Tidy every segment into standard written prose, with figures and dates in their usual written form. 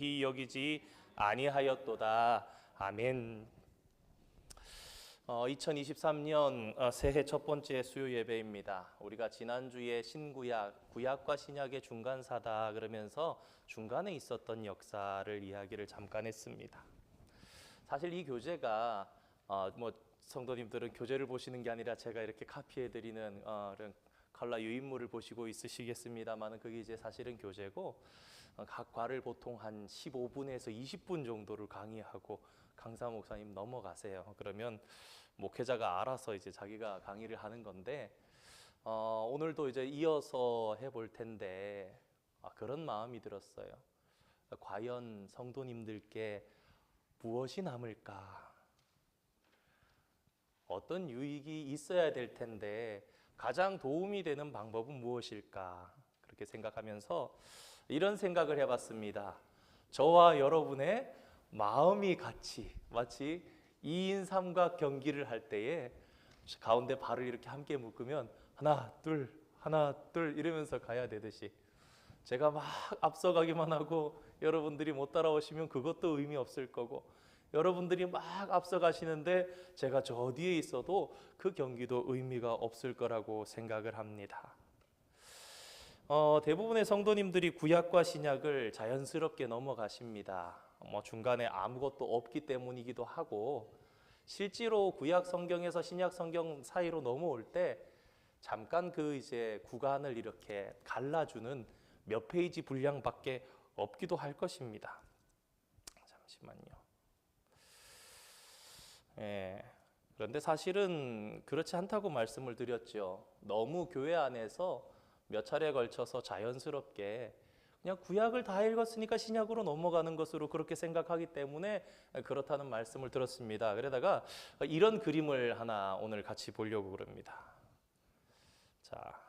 여기지 아니하였도다. 아멘. 2023년 새해 첫 번째 수요 예배입니다. 우리가 지난주에 신구약, 구약과 신약의 중간사다 그러면서 중간에 있었던 역사를 이야기를 잠깐 했습니다. 사실 이 교재가 성도님들은 교재를 보시는 게 아니라 제가 이렇게 카피해드리는 이런 컬러 유인물을 보시고 있으시겠습니다만 그게 이제 사실은 교재고 각 과를 보통 한 15분에서 20분 정도를 강의하고 강사 목사님 넘어가세요. 그러면 목회자가 알아서 이제 자기가 강의를 하는 건데 오늘도 이제 이어서 해볼 텐데 그런 마음이 들었어요. 과연 성도님들께 무엇이 남을까? 어떤 유익이 있어야 될 텐데 가장 도움이 되는 방법은 무엇일까? 그렇게 생각하면서 이런 생각을 해봤습니다. 저와 여러분의 마음이 같이 마치 2인 삼각 경기를 할 때에 가운데 발을 이렇게 함께 묶으면 하나 둘 이러면서 가야 되듯이 제가 막 앞서가기만 하고 여러분들이 못 따라오시면 그것도 의미 없을 거고 여러분들이 막 앞서가시는데 제가 저 뒤에 있어도 그 경기도 의미가 없을 거라고 생각을 합니다. 대부분의 성도님들이 구약과 신약을 자연스럽게 넘어가십니다. 중간에 아무것도 없기 때문이기도 하고 실제로 구약 성경에서 신약 성경 사이로 넘어올 때 잠깐 그 이제 구간을 이렇게 갈라주는 몇 페이지 분량밖에 없기도 할 것입니다. 잠시만요. 그런데 사실은 그렇지 않다고 말씀을 드렸죠. 너무 교회 안에서 몇 차례에 걸쳐서 자연스럽게 그냥 구약을 다 읽었으니까 신약으로 넘어가는 것으로 그렇게 생각하기 때문에 그렇다는 말씀을 들었습니다. 그러다가 이런 그림을 하나 오늘 같이 보려고 그럽니다. 자,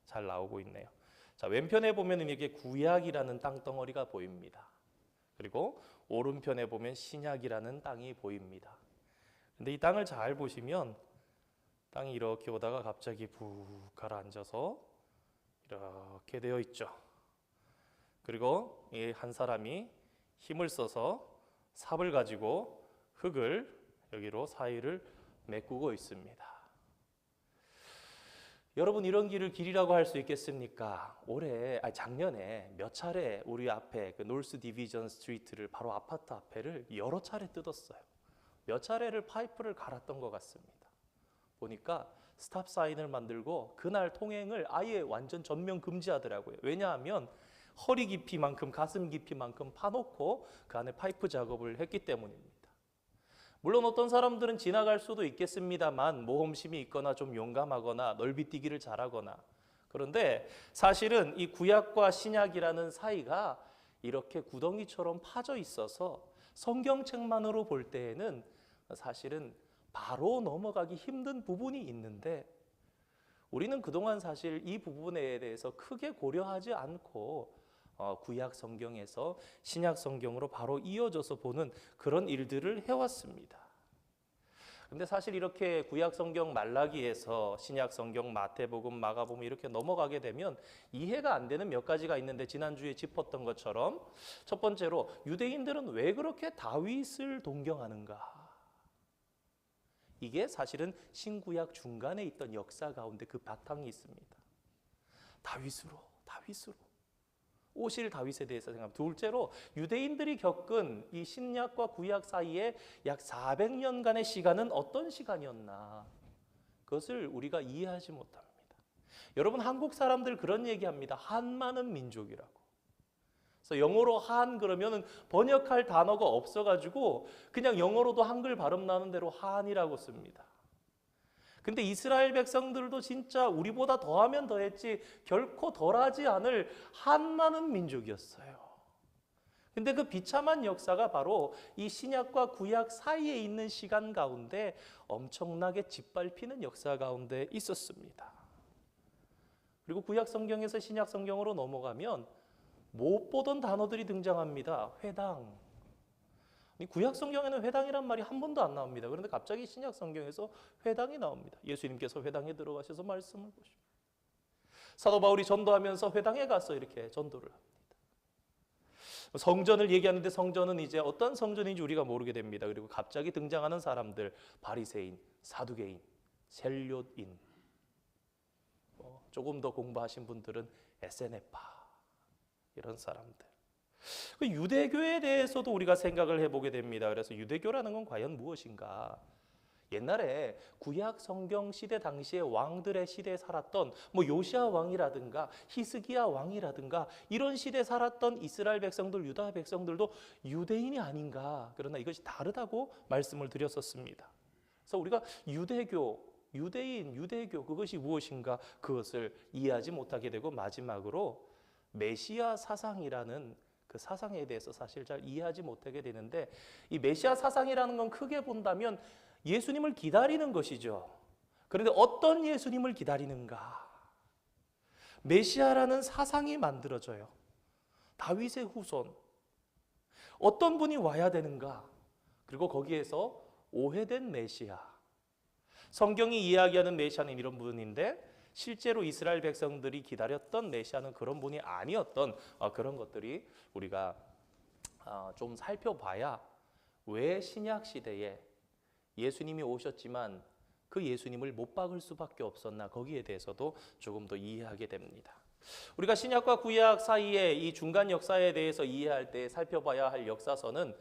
잘 나오고 있네요. 자, 왼편에 보면 이게 구약이라는 땅덩어리가 보입니다. 그리고 오른편에 보면 신약이라는 땅이 보입니다. 근데 이 땅을 잘 보시면 땅이 이렇게 오다가 갑자기 푹 가라앉아서 이렇게 되어 있죠. 그리고 이 한 사람이 힘을 써서 삽을 가지고 흙을 여기로 사이를 메꾸고 있습니다. 여러분 이런 길이라고 할 수 있겠습니까? 작년에 몇 차례 우리 앞에 그 노스 디비전 스트리트를 바로 아파트 앞에를 여러 차례 뜯었어요. 몇 차례를 파이프를 갈았던 것 같습니다. 보니까 스탑 사인을 만들고 그날 통행을 아예 완전 전면 금지하더라고요. 왜냐하면 허리 깊이만큼 가슴 깊이만큼 파놓고 그 안에 파이프 작업을 했기 때문입니다. 물론 어떤 사람들은 지나갈 수도 있겠습니다만 모험심이 있거나 좀 용감하거나 넓이뛰기를 잘하거나 그런데 사실은 이 구약과 신약이라는 사이가 이렇게 구덩이처럼 파져 있어서 성경책만으로 볼 때에는 사실은 바로 넘어가기 힘든 부분이 있는데 우리는 그동안 사실 이 부분에 대해서 크게 고려하지 않고 구약 성경에서 신약 성경으로 바로 이어져서 보는 그런 일들을 해왔습니다. 근데 사실 이렇게 구약 성경 말라기에서 신약 성경 마태복음, 마가복음 이렇게 넘어가게 되면 이해가 안 되는 몇 가지가 있는데 지난주에 짚었던 것처럼 첫 번째로 유대인들은 왜 그렇게 다윗을 동경하는가? 이게 사실은 신구약 중간에 있던 역사 가운데 그 바탕이 있습니다. 다윗으로 오실 다윗에 대해서 생각합니다. 둘째로 유대인들이 겪은 이 신약과 구약 사이에 약 400년간의 시간은 어떤 시간이었나? 그것을 우리가 이해하지 못합니다. 여러분 한국 사람들 그런 얘기합니다. 한 많은 민족이라고. 그래서 영어로 한 그러면은 번역할 단어가 없어가지고 그냥 영어로도 한글 발음 나는 대로 한이라고 씁니다. 근데 이스라엘 백성들도 진짜 우리보다 더하면 더했지 결코 덜하지 않을 한 많은 민족이었어요. 근데 그 비참한 역사가 바로 이 신약과 구약 사이에 있는 시간 가운데 엄청나게 짓밟히는 역사 가운데 있었습니다. 그리고 구약 성경에서 신약 성경으로 넘어가면 못 보던 단어들이 등장합니다. 회당. 구약 성경에는 회당이란 말이 한 번도 안 나옵니다. 그런데 갑자기 신약 성경에서 회당이 나옵니다. 예수님께서 회당에 들어가셔서 말씀을 보십니다. 사도 바울이 전도하면서 회당에 가서 이렇게 전도를 합니다. 성전을 얘기하는데 성전은 이제 어떤 성전인지 우리가 모르게 됩니다. 그리고 갑자기 등장하는 사람들, 바리새인, 사두개인, 셀롯인, 조금 더 공부하신 분들은 에세네파, 이런 사람들. 유대교에 대해서도 우리가 생각을 해보게 됩니다. 그래서 유대교라는 건 과연 무엇인가? 옛날에 구약 성경 시대 당시에 왕들의 시대에 살았던 요시아 왕이라든가 히스기야 왕이라든가 이런 시대에 살았던 이스라엘 백성들, 유다 백성들도 유대인이 아닌가. 그러나 이것이 다르다고 말씀을 드렸었습니다. 그래서 우리가 유대교, 유대인, 유대교 그것이 무엇인가 그것을 이해하지 못하게 되고 마지막으로 메시아 사상이라는 그 사상에 대해서 사실 잘 이해하지 못하게 되는데 이 메시아 사상이라는 건 크게 본다면 예수님을 기다리는 것이죠. 그런데 어떤 예수님을 기다리는가? 메시아라는 사상이 만들어져요. 다윗의 후손. 어떤 분이 와야 되는가? 그리고 거기에서 오해된 메시아. 성경이 이야기하는 메시아는 이런 분인데 실제로 이스라엘 백성들이 기다렸던 메시아는 그런 분이 아니었던 그런 것들이 우리가 좀 살펴봐야 왜 신약 시대에 예수님이 오셨지만 그 예수님을 못 박을 수밖에 없었나 거기에 대해서도 조금 더 이해하게 됩니다. 우리가 신약과 구약 사이에 이 중간 역사에 대해서 이해할 때 살펴봐야 할 역사서는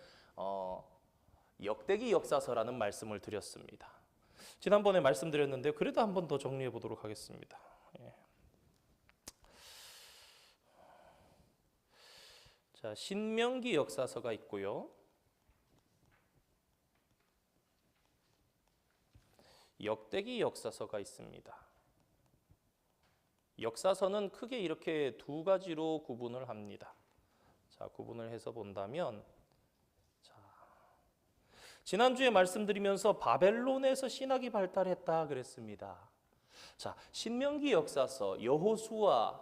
역대기 역사서라는 말씀을 드렸습니다. 지난번에 말씀드렸는데 그래도 한 번 더 정리해 보도록 하겠습니다. 자, 신명기 역사서가 있고요. 역대기 역사서가 있습니다. 역사서는 크게 이렇게 두 가지로 구분을 합니다. 자, 구분을 해서 본다면 지난주에 말씀드리면서 바벨론에서 신학이 발달했다 그랬습니다. 자, 신명기 역사서, 여호수아,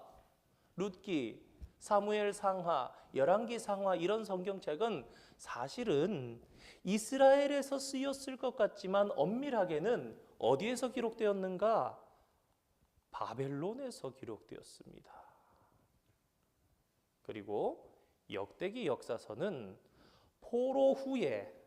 룻기, 사무엘 상하, 열왕기 상하 이런 성경책은 사실은 이스라엘에서 쓰였을 것 같지만 엄밀하게는 어디에서 기록되었는가? 바벨론에서 기록되었습니다. 그리고 역대기 역사서는 포로 후에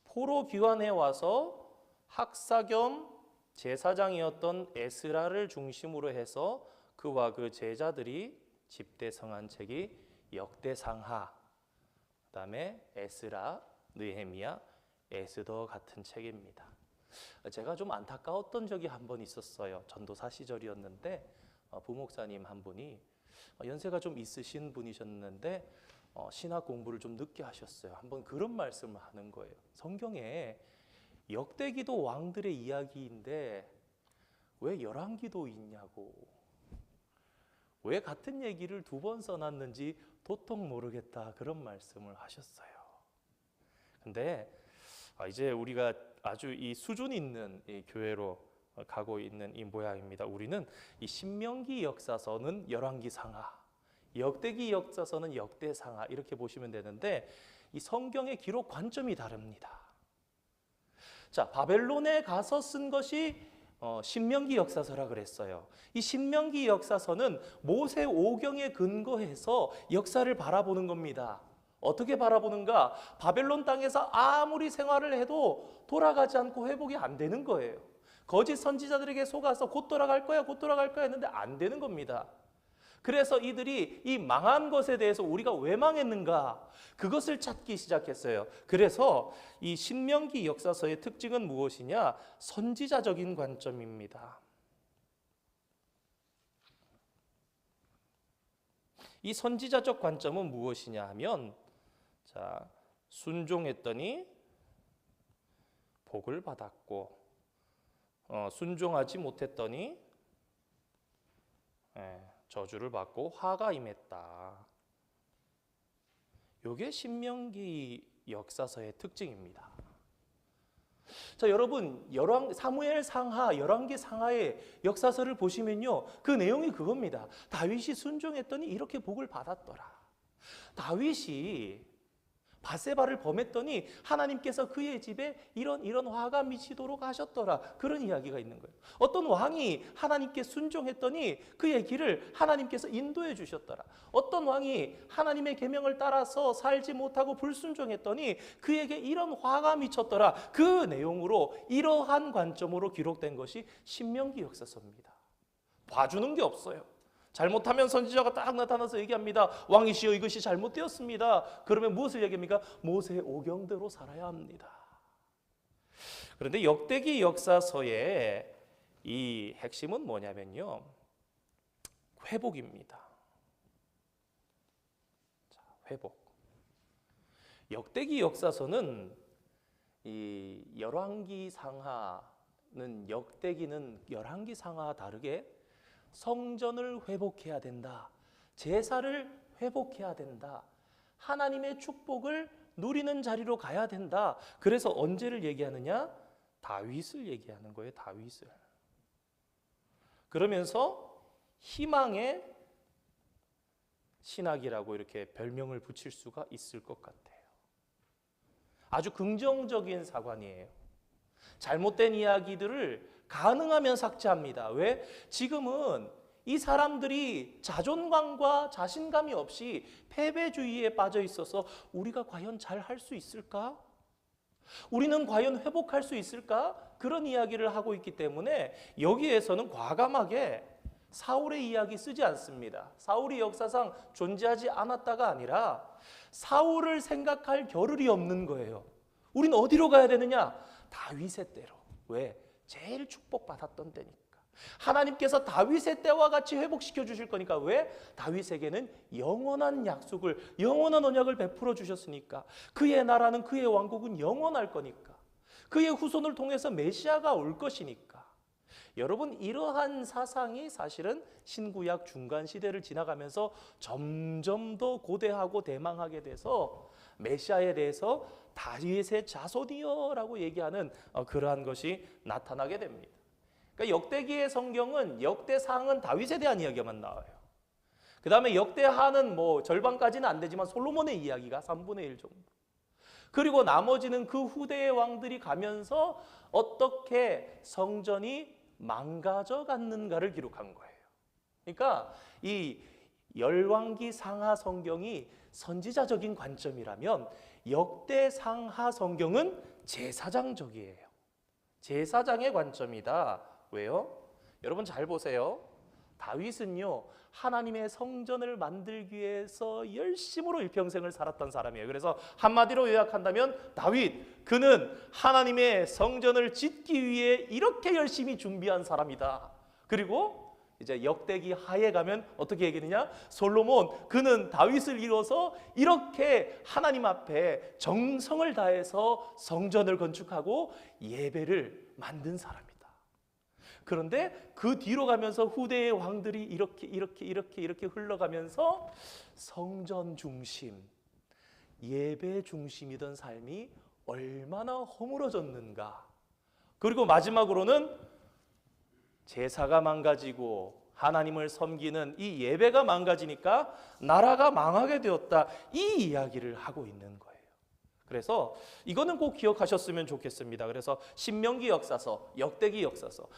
포로 귀환해 와서 학사 겸 제사장이었던 에스라를 중심으로 해서 그와 그 제자들이 집대성한 책이 역대상하, 그다음에 에스라, 느헤미야, 에스더 같은 책입니다. 제가 좀 안타까웠던 적이 한 번 있었어요. 전도사 시절이었는데 부목사님 한 분이 연세가 좀 있으신 분이셨는데 신학 공부를 좀 늦게 하셨어요. 한번 그런 말씀을 하는 거예요. 성경에 역대기도 왕들의 이야기인데 왜 열왕기도 있냐고. 왜 같은 얘기를 두 번 써놨는지 도통 모르겠다. 그런 말씀을 하셨어요. 근데 이제 우리가 아주 이 수준 있는 이 교회로 가고 있는 이 모양입니다. 우리는 이 신명기 역사서는 열왕기 상하, 역대기 역사서는 역대상하 이렇게 보시면 되는데 이 성경의 기록 관점이 다릅니다. 자, 바벨론에 가서 쓴 것이 신명기 역사서라 그랬어요. 이 신명기 역사서는 모세 오경에 근거해서 역사를 바라보는 겁니다. 어떻게 바라보는가? 바벨론 땅에서 아무리 생활을 해도 돌아가지 않고 회복이 안 되는 거예요. 거짓 선지자들에게 속아서 곧 돌아갈 거야, 곧 돌아갈 거야 했는데 안 되는 겁니다. 그래서 이들이 이 망한 것에 대해서 우리가 왜 망했는가? 그것을 찾기 시작했어요. 그래서 이 신명기 역사서의 특징은 무엇이냐? 선지자적인 관점입니다. 이 선지자적 관점은 무엇이냐 하면 자, 순종했더니 복을 받았고 순종하지 못했더니 저주를 받고 화가 임했다. 이게 신명기 역사서의 특징입니다. 자, 여러분 사무엘 상하, 열왕기 상하의 역사서를 보시면요, 그 내용이 그겁니다. 다윗이 순종했더니 이렇게 복을 받았더라. 다윗이 바세바를 범했더니 하나님께서 그의 집에 이런 화가 미치도록 하셨더라. 그런 이야기가 있는 거예요. 어떤 왕이 하나님께 순종했더니 그의 길을 하나님께서 인도해 주셨더라. 어떤 왕이 하나님의 계명을 따라서 살지 못하고 불순종했더니 그에게 이런 화가 미쳤더라. 그 내용으로 이러한 관점으로 기록된 것이 신명기 역사서입니다. 봐주는 게 없어요. 잘못하면 선지자가 딱 나타나서 얘기합니다. 왕이시여 이것이 잘못되었습니다. 그러면 무엇을 얘기합니까? 모세의 오경대로 살아야 합니다. 그런데 역대기 역사서의 이 핵심은 뭐냐면요, 회복입니다. 자, 회복. 역대기 역사서는 이 열왕기 상하는 역대기는 열왕기 상하와 다르게 성전을 회복해야 된다. 제사를 회복해야 된다. 하나님의 축복을 누리는 자리로 가야 된다. 그래서 언제를 얘기하느냐? 다윗을 얘기하는 거예요. 다윗을. 그러면서 희망의 신학이라고 이렇게 별명을 붙일 수가 있을 것 같아요. 아주 긍정적인 사관이에요. 잘못된 이야기들을 가능하면 삭제합니다. 왜? 지금은 이 사람들이 자존감과 자신감이 없이 패배주의에 빠져 있어서 우리가 과연 잘 할 수 있을까? 우리는 과연 회복할 수 있을까? 그런 이야기를 하고 있기 때문에 여기에서는 과감하게 사울의 이야기 쓰지 않습니다. 사울이 역사상 존재하지 않았다가 아니라 사울을 생각할 겨를이 없는 거예요. 우리는 어디로 가야 되느냐? 다윗의 때로. 왜? 제일 축복받았던 때니까. 하나님께서 다윗의 때와 같이 회복시켜 주실 거니까. 왜? 다윗에게는 영원한 약속을, 영원한 언약을 베풀어 주셨으니까. 그의 나라는, 그의 왕국은 영원할 거니까. 그의 후손을 통해서 메시아가 올 것이니까. 여러분, 이러한 사상이 사실은 신구약 중간 시대를 지나가면서 점점 더 고대하고 대망하게 돼서 메시아에 대해서 다윗의 자손이여라고 얘기하는 그러한 것이 나타나게 됩니다. 그러니까 역대기의 성경은 역대상은 다윗에 대한 이야기만 나와요. 그 다음에 역대하는 뭐 절반까지는 안 되지만 솔로몬의 이야기가 3분의 1 정도. 그리고 나머지는 그 후대의 왕들이 가면서 어떻게 성전이 망가져 갔는가를 기록한 거예요. 그러니까 이 열왕기 상하 성경이 선지자적인 관점이라면 역대 상하 성경은 제사장적이에요. 제사장의 관점이다. 왜요? 여러분 잘 보세요. 다윗은요, 하나님의 성전을 만들기 위해서 열심으로 일평생을 살았던 사람이에요. 그래서 한마디로 요약한다면 다윗, 그는 하나님의 성전을 짓기 위해 이렇게 열심히 준비한 사람이다. 그리고 이제 역대기 하에 가면 어떻게 얘기하느냐? 솔로몬, 그는 다윗을 이뤄서 이렇게 하나님 앞에 정성을 다해서 성전을 건축하고 예배를 만든 사람이다. 그런데 그 뒤로 가면서 후대의 왕들이 이렇게 흘러가면서 성전 중심, 예배 중심이던 삶이 얼마나 허물어졌는가. 그리고 마지막으로는 제사가 망가지고 하나님을 섬기는 이 예배가 망가지니까 나라가 망하게 되었다. 이 이야기를 하고 있는 거예요. 그래서 이거는 꼭 기억하셨으면 좋겠습니다. 그래서 신명기 역사서, 역대기 역사서.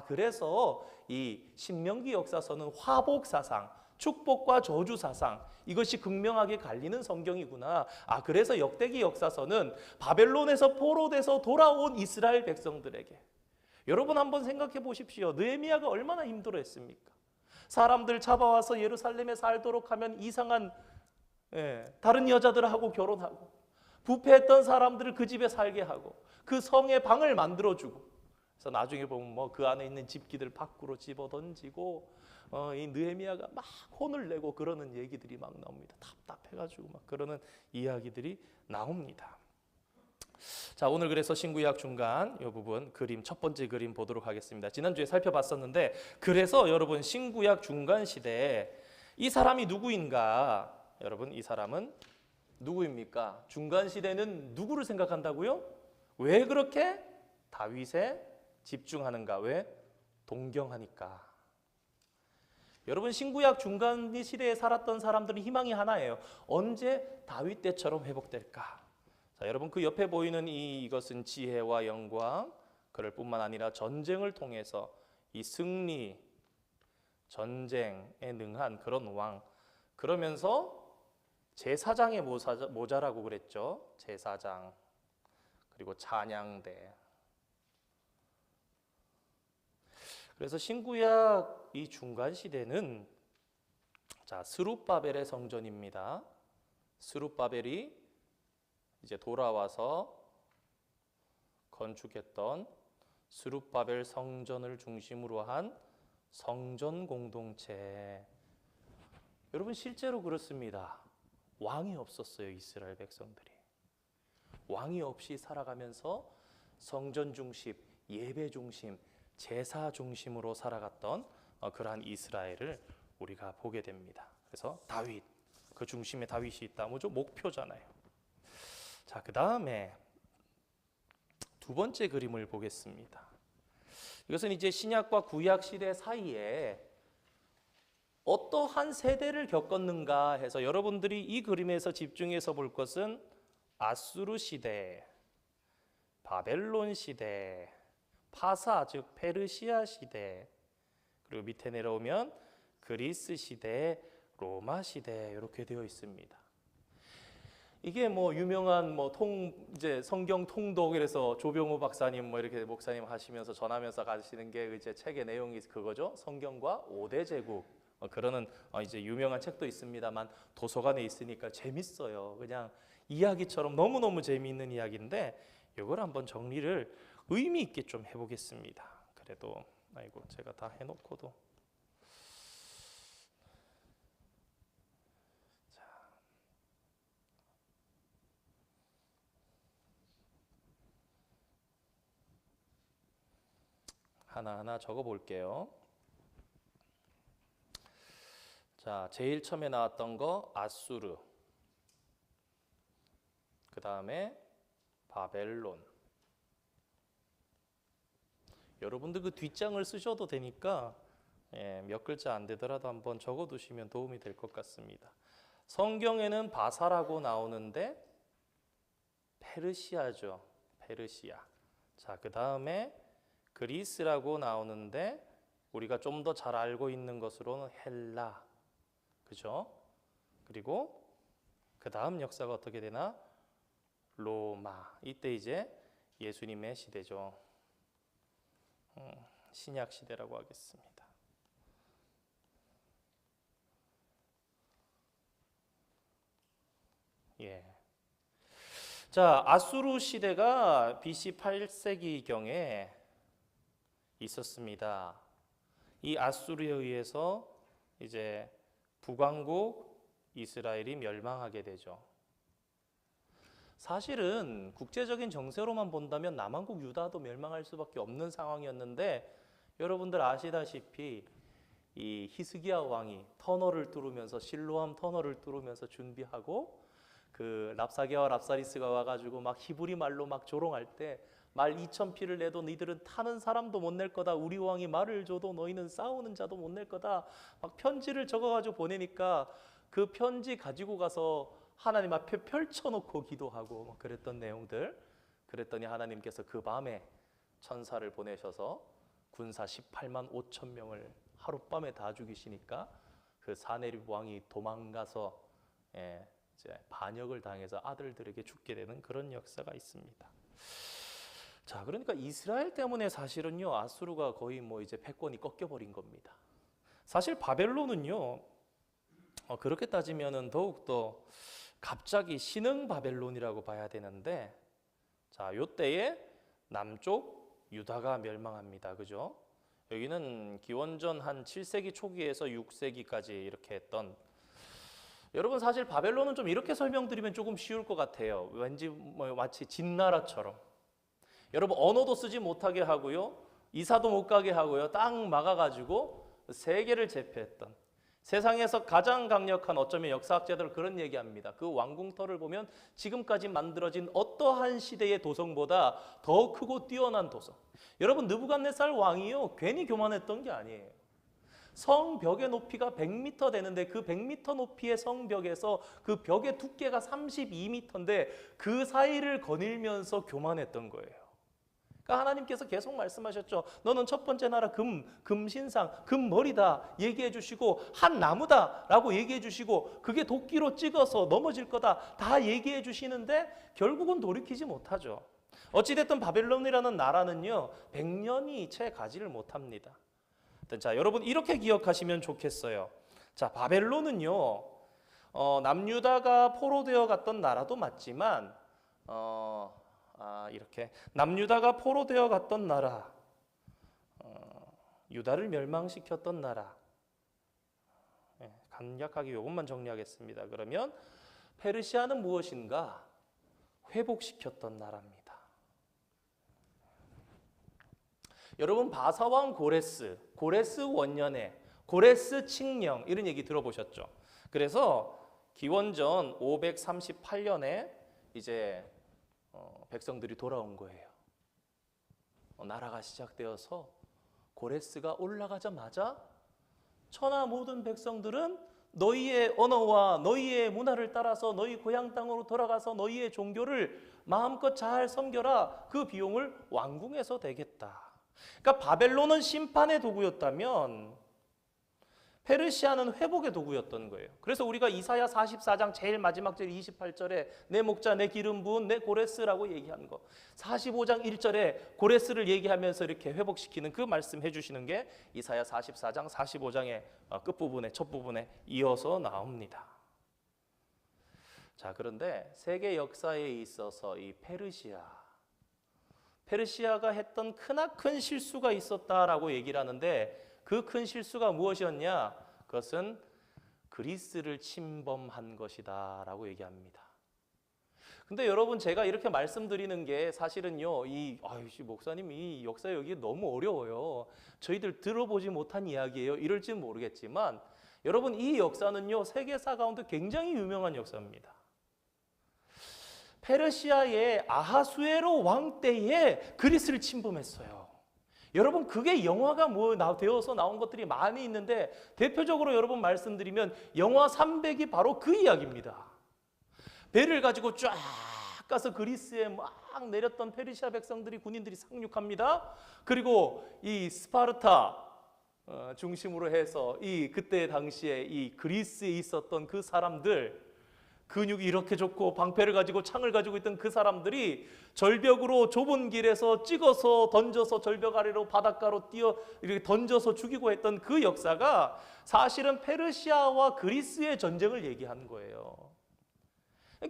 그래서 이 신명기 역사서는 화복 사상, 축복과 저주 사상, 이것이 극명하게 갈리는 성경이구나. 그래서 역대기 역사서는 바벨론에서 포로돼서 돌아온 이스라엘 백성들에게, 여러분 한번 생각해 보십시오. 느헤미야가 얼마나 힘들어했습니까? 사람들 잡아와서 예루살렘에 살도록 하면 이상한 다른 여자들하고 결혼하고, 부패했던 사람들을 그 집에 살게 하고, 그 성에 방을 만들어주고, 그래서 나중에 보면 뭐 그 안에 있는 집기들 밖으로 집어던지고, 이 느헤미야가 막 혼을 내고 그러는 얘기들이 막 나옵니다. 답답해가지고 막 그러는 이야기들이 나옵니다. 자, 오늘 그래서 신구약 중간 이 부분 그림, 첫 번째 그림 보도록 하겠습니다. 지난주에 살펴봤었는데, 그래서 여러분 신구약 중간 시대에 이 사람이 누구인가? 여러분, 이 사람은 누구입니까? 중간 시대는 누구를 생각한다고요? 왜 그렇게 다윗에 집중하는가? 왜? 동경하니까. 여러분 신구약 중간 시대에 살았던 사람들은 희망이 하나예요. 언제 다윗 때처럼 회복될까? 자, 여러분 그 옆에 보이는 이것은 지혜와 영광, 그럴 뿐만 아니라 전쟁을 통해서 이 승리, 전쟁에 능한 그런 왕. 그러면서 제사장의 모자라고 그랬죠. 제사장, 그리고 찬양대. 그래서 신구약 이 중간 시대는 자, 스룹바벨의 성전입니다. 스룹바벨이 이제 돌아와서 건축했던 스룹바벨 성전을 중심으로 한 성전 공동체. 여러분 실제로 그렇습니다. 왕이 없었어요. 이스라엘 백성들이. 왕이 없이 살아가면서 성전 중심, 예배 중심, 제사 중심으로 살아갔던 그러한 이스라엘을 우리가 보게 됩니다. 그래서 다윗, 그 중심에 다윗이 있다. 뭐죠? 목표잖아요. 자, 그 다음에 두 번째 그림을 보겠습니다. 이것은 이제 신약과 구약 시대 사이에 어떠한 세대를 겪었는가 해서 여러분들이 이 그림에서 집중해서 볼 것은 아수르 시대, 바벨론 시대, 파사 즉 페르시아 시대, 그리고 밑에 내려오면 그리스 시대, 로마 시대 이렇게 되어 있습니다. 이게 뭐 유명한 이제 성경 통독 이래서 조병호 박사님 이렇게 목사님 하시면서 전하면서 가시는 게 이제 책의 내용이 그거죠. 성경과 5대 제국. 그러는 이제 유명한 책도 있습니다만 도서관에 있으니까 재밌어요. 그냥 이야기처럼 너무너무 재미있는 이야기인데 이걸 한번 정리를 의미 있게 좀 해보겠습니다. 그래도 아이고 제가 다 해놓고도 하나하나 적어볼게요. 자, 제일 처음에 나왔던 거 아수르, 그 다음에 바벨론. 여러분들 그 뒷장을 쓰셔도 되니까 몇 글자 안 되더라도 한번 적어두시면 도움이 될 것 같습니다. 성경에는 바사라고 나오는데 페르시아죠. 페르시아. 자, 그 다음에 그리스라고 나오는데 우리가 좀 더 잘 알고 있는 것으로는 헬라. 그죠? 그리고 그 다음 역사가 어떻게 되나? 로마. 이때 이제 예수님의 시대죠. 신약 시대라고 하겠습니다. 예. 자, 아수르 시대가 BC 8세기경에 있었습니다. 이 아수르에 의해서 이제 북왕국 이스라엘이 멸망하게 되죠. 사실은 국제적인 정세로만 본다면 남왕국 유다도 멸망할 수밖에 없는 상황이었는데 여러분들 아시다시피 이 히스기야 왕이 터널을 뚫으면서 실로암 터널을 뚫으면서 준비하고 그 랍사게와 랍사리스가 와가지고 막 히브리 말로 막 조롱할 때 말 2,000피를 내도 너희들은 타는 사람도 못 낼 거다. 우리 왕이 말을 줘도 너희는 싸우는 자도 못 낼 거다. 막 편지를 적어가지고 보내니까 그 편지 가지고 가서 하나님 앞에 펼쳐놓고 기도하고 막 그랬던 내용들. 그랬더니 하나님께서 그 밤에 천사를 보내셔서 군사 18만 5천 명을 하룻밤에 다 죽이시니까 그 사네립 왕이 도망가서 이제 반역을 당해서 아들들에게 죽게 되는 그런 역사가 있습니다. 자, 그러니까 이스라엘 때문에 사실은요 아수르가 거의 이제 패권이 꺾여버린 겁니다. 사실 바벨론은요 그렇게 따지면은 더욱더 갑자기 신흥 바벨론이라고 봐야 되는데, 자, 요때에 남쪽 유다가 멸망합니다. 그죠? 여기는 기원전 한 7세기 초기에서 6세기까지 이렇게 했던, 여러분 사실 바벨론은 좀 이렇게 설명드리면 조금 쉬울 것 같아요. 왠지 마치 진나라처럼 여러분 언어도 쓰지 못하게 하고요, 이사도 못 가게 하고요, 땅 막아가지고 세계를 제패했던, 세상에서 가장 강력한, 어쩌면 역사학자들은 그런 얘기합니다. 그 왕궁터를 보면 지금까지 만들어진 어떠한 시대의 도성보다 더 크고 뛰어난 도성. 여러분 느부갓네살 왕이요 괜히 교만했던 게 아니에요. 성벽의 높이가 100m 되는데 그 100m 높이의 성벽에서 그 벽의 두께가 32m인데 그 사이를 거닐면서 교만했던 거예요. 그러니까 하나님께서 계속 말씀하셨죠. 너는 첫 번째 나라 금신상, 금머리다 얘기해 주시고 한 나무다라고 얘기해 주시고 그게 도끼로 찍어서 넘어질 거다 다 얘기해 주시는데 결국은 돌이키지 못하죠. 어찌됐든 바벨론이라는 나라는요 100년이 채 가지를 못합니다. 자, 여러분 이렇게 기억하시면 좋겠어요. 자, 바벨론은요 남유다가 포로되어 갔던 나라도 맞지만 이렇게 남유다가 포로되어 갔던 나라, 유다를 멸망시켰던 나라. 간략하게 이것만 정리하겠습니다. 그러면 페르시아는 무엇인가? 회복시켰던 나라입니다. 여러분 바사왕 고레스 원년에 고레스 칙령 이런 얘기 들어보셨죠? 그래서 기원전 538년에 이제 백성들이 돌아온 거예요. 나라가 시작되어서 고레스가 올라가자마자 천하 모든 백성들은 너희의 언어와 너희의 문화를 따라서 너희 고향 땅으로 돌아가서 너희의 종교를 마음껏 잘 섬겨라. 그 비용을 왕궁에서 대겠다. 그러니까 바벨론은 심판의 도구였다면 페르시아는 회복의 도구였던 거예요. 그래서 우리가 이사야 44장 제일 마지막 절 28절에 내 목자 내 기름 부은 내 고레스라고 얘기한 거, 45장 1절에 고레스를 얘기하면서 이렇게 회복시키는 그 말씀 해주시는 게 이사야 44장 45장의 끝부분에 첫 부분에 이어서 나옵니다. 자, 그런데 세계 역사에 있어서 이 페르시아가 했던 크나큰 실수가 있었다라고 얘기를 하는데 그 큰 실수가 무엇이었냐? 그것은 그리스를 침범한 것이다 라고 얘기합니다. 근데 여러분 제가 이렇게 말씀드리는 게 사실은요 목사님 이 역사 여기 너무 어려워요. 저희들 들어보지 못한 이야기예요. 이럴지는 모르겠지만 여러분 이 역사는요 세계사 가운데 굉장히 유명한 역사입니다. 페르시아의 아하수에로 왕 때에 그리스를 침범했어요. 여러분 그게 영화가 되어서 나온 것들이 많이 있는데 대표적으로 여러분 말씀드리면 영화 300이 바로 그 이야기입니다. 배를 가지고 쫙 가서 그리스에 막 내렸던 페르시아 백성들이 군인들이 상륙합니다. 그리고 이 스파르타 중심으로 해서 그때 당시에 이 그리스에 있었던 그 사람들 근육이 이렇게 좋고 방패를 가지고 창을 가지고 있던 그 사람들이 절벽으로 좁은 길에서 찍어서 던져서 절벽 아래로 바닷가로 이렇게 던져서 죽이고 했던 그 역사가 사실은 페르시아와 그리스의 전쟁을 얘기하는 거예요.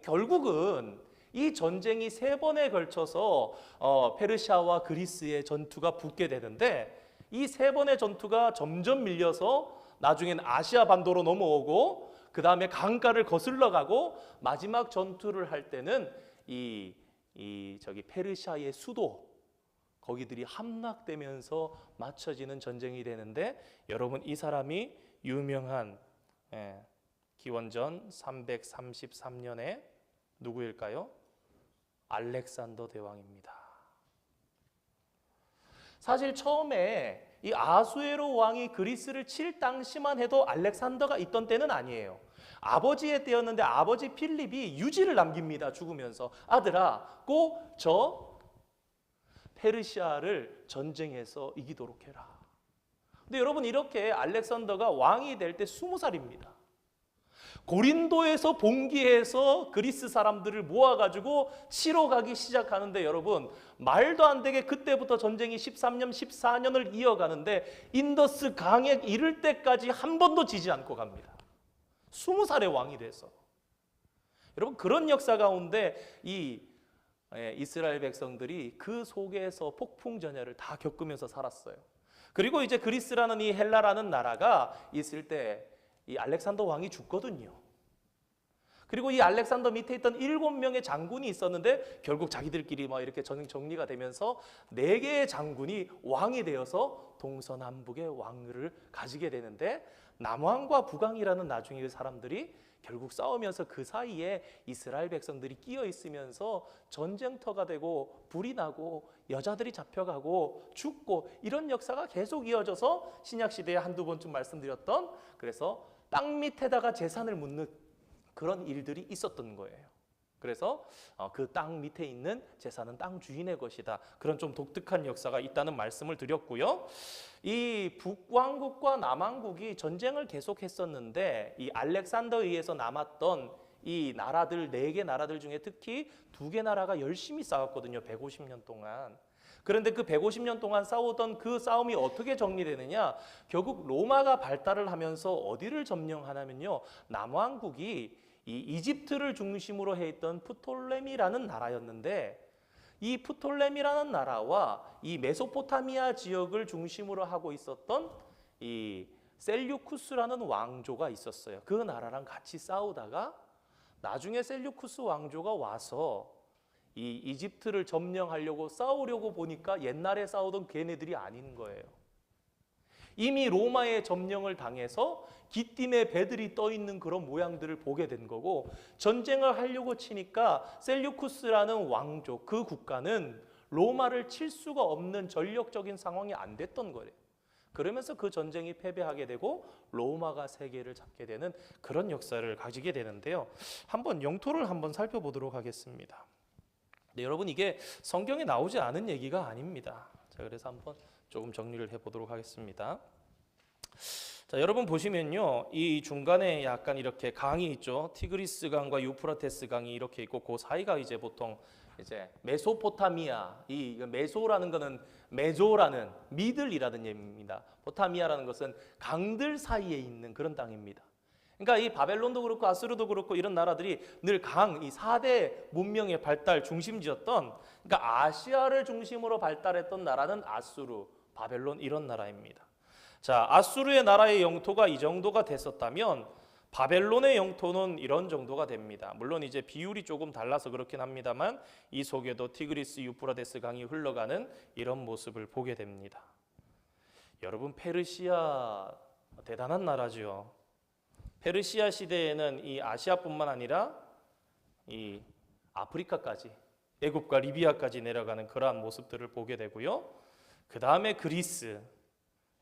결국은 이 전쟁이 3번에 걸쳐서 페르시아와 그리스의 전투가 붙게 되는데 이 3번의 전투가 점점 밀려서 나중엔 아시아 반도로 넘어오고 그 다음에 강가를 거슬러 가고 마지막 전투를 할 때는 페르시아의 수도 거기들이 함락되면서 맞춰지는 전쟁이 되는데 여러분 이 사람이 유명한 기원전 333년에 누구일까요? 알렉산더 대왕입니다. 사실 처음에 이 아수에로 왕이 그리스를 칠 당시만 해도 알렉산더가 있던 때는 아니에요. 아버지의 때였는데 아버지 필립이 유지를 남깁니다. 죽으면서 아들아 꼭 저 페르시아를 전쟁에서 이기도록 해라. 근데 여러분 이렇게 알렉산더가 왕이 될 때 20살입니다. 고린도에서 봉기해서 그리스 사람들을 모아가지고 치러 가기 시작하는데 여러분 말도 안 되게 그때부터 전쟁이 13년, 14년을 이어가는데 인더스 강에 이를 때까지 한 번도 지지 않고 갑니다. 20살의 왕이 돼서. 여러분 그런 역사 가운데 이스라엘 백성들이 그 속에서 폭풍전야를 다 겪으면서 살았어요. 그리고 이제 그리스라는 이 헬라라는 나라가 있을 때 이 알렉산더 왕이 죽거든요. 그리고 이 알렉산더 밑에 있던 7명의 장군이 있었는데 결국 자기들끼리 막 이렇게 정리가 되면서 4개의 장군이 왕이 되어서 동서남북의 왕을 가지게 되는데 남왕과 북왕이라는 나중에 사람들이 결국 싸우면서 그 사이에 이스라엘 백성들이 끼어 있으면서 전쟁터가 되고 불이 나고 여자들이 잡혀가고 죽고 이런 역사가 계속 이어져서 신약시대에 한두 번쯤 말씀드렸던 그래서 땅 밑에다가 재산을 묻는 그런 일들이 있었던 거예요. 그래서 그 땅 밑에 있는 재산은 땅 주인의 것이다. 그런 좀 독특한 역사가 있다는 말씀을 드렸고요. 이 북왕국과 남왕국이 전쟁을 계속했었는데 이 알렉산더에 의해서 남았던 이 나라들 4개 나라들 중에 특히 2개 나라가 열심히 싸웠거든요. 150년 동안. 그런데 그 150년 동안 싸우던 그 싸움이 어떻게 정리되느냐? 결국 로마가 발달을 하면서 어디를 점령하냐면요. 남왕국이 이 이집트를 중심으로 해 있던 프톨레미라는 나라였는데 이 프톨레미라는 나라와 이 메소포타미아 지역을 중심으로 하고 있었던 이 셀류쿠스라는 왕조가 있었어요. 그 나라랑 같이 싸우다가 나중에 셀류쿠스 왕조가 와서 이 이집트를 점령하려고 싸우려고 보니까 옛날에 싸우던 걔네들이 아닌 거예요. 이미 로마의 점령을 당해서 기띔의 배들이 떠 있는 그런 모양들을 보게 된 거고 전쟁을 하려고 치니까 셀류쿠스라는 왕조 그 국가는 로마를 칠 수가 없는 전력적인 상황이 안 됐던 거예요. 그러면서 그 전쟁이 패배하게 되고 로마가 세계를 잡게 되는 그런 역사를 가지게 되는데요. 한번 영토를 한번 살펴보도록 하겠습니다. 네, 여러분 이게 성경에 나오지 않은 얘기가 아닙니다. 자, 그래서 한번 조금 정리를 해보도록 하겠습니다. 자, 여러분 보시면요, 이 중간에 약간 이렇게 강이 있죠. 티그리스 강과 유프라테스 강이 이렇게 있고 그 사이가 이제 보통 이제 메소포타미아, 이 메소라는 거는 메조라는 미들이라는 얘기입니다. 포타미아라는 것은 강들 사이에 있는 그런 땅입니다. 그러니까 이 바벨론도 그렇고 아수르도 그렇고 이런 나라들이 늘 강, 이 4대 문명의 발달 중심지였던 그러니까 아시아를 중심으로 발달했던 나라는 아수르, 바벨론 이런 나라입니다. 자, 아수르의 나라의 영토가 이 정도가 됐었다면 바벨론의 영토는 이런 정도가 됩니다. 물론 이제 비율이 조금 달라서 그렇긴 합니다만 이 속에도 티그리스 유프라테스 강이 흘러가는 이런 모습을 보게 됩니다. 여러분 페르시아 대단한 나라죠. 페르시아 시대에는 이 아시아뿐만 아니라 이 아프리카까지 애굽과 리비아까지 내려가는 그러한 모습들을 보게 되고요. 그 다음에 그리스,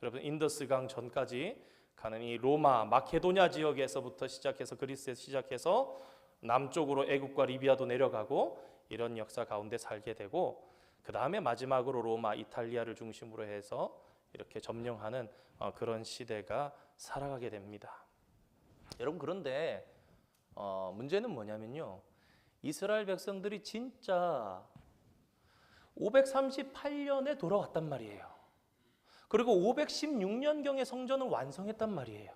여러분 인더스강 전까지 가는 이 로마, 마케도냐 지역에서부터 시작해서 그리스에서 시작해서 남쪽으로 애굽과 리비아도 내려가고 이런 역사 가운데 살게 되고 그 다음에 마지막으로 로마, 이탈리아를 중심으로 해서 이렇게 점령하는 그런 시대가 살아가게 됩니다. 여러분 그런데 문제는 뭐냐면요. 이스라엘 백성들이 진짜 538년에 돌아왔단 말이에요. 그리고 516년경에 성전을 완성했단 말이에요.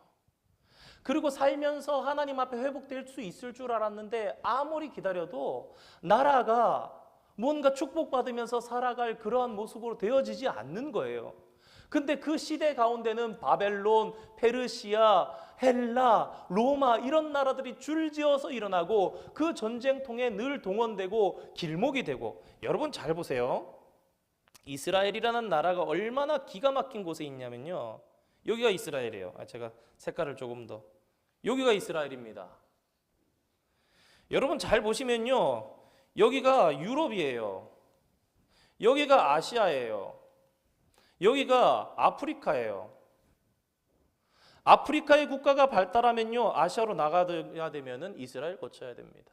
그리고 살면서 하나님 앞에 회복될 수 있을 줄 알았는데 아무리 기다려도 나라가 뭔가 축복받으면서 살아갈 그러한 모습으로 되어지지 않는 거예요. 근데 그 시대 가운데는 바벨론, 페르시아, 헬라, 로마 이런 나라들이 줄지어서 일어나고 그 전쟁통에 늘 동원되고 길목이 되고 여러분 잘 보세요. 이스라엘이라는 나라가 얼마나 기가 막힌 곳에 있냐면요. 여기가 이스라엘이에요. 제가 색깔을 조금 더. 여기가 이스라엘입니다. 여러분 잘 보시면요. 여기가 유럽이에요. 여기가 아시아예요. 여기가 아프리카예요. 아프리카의 국가가 발달하면요. 아시아로 나가야 되면은 이스라엘 거쳐야 됩니다.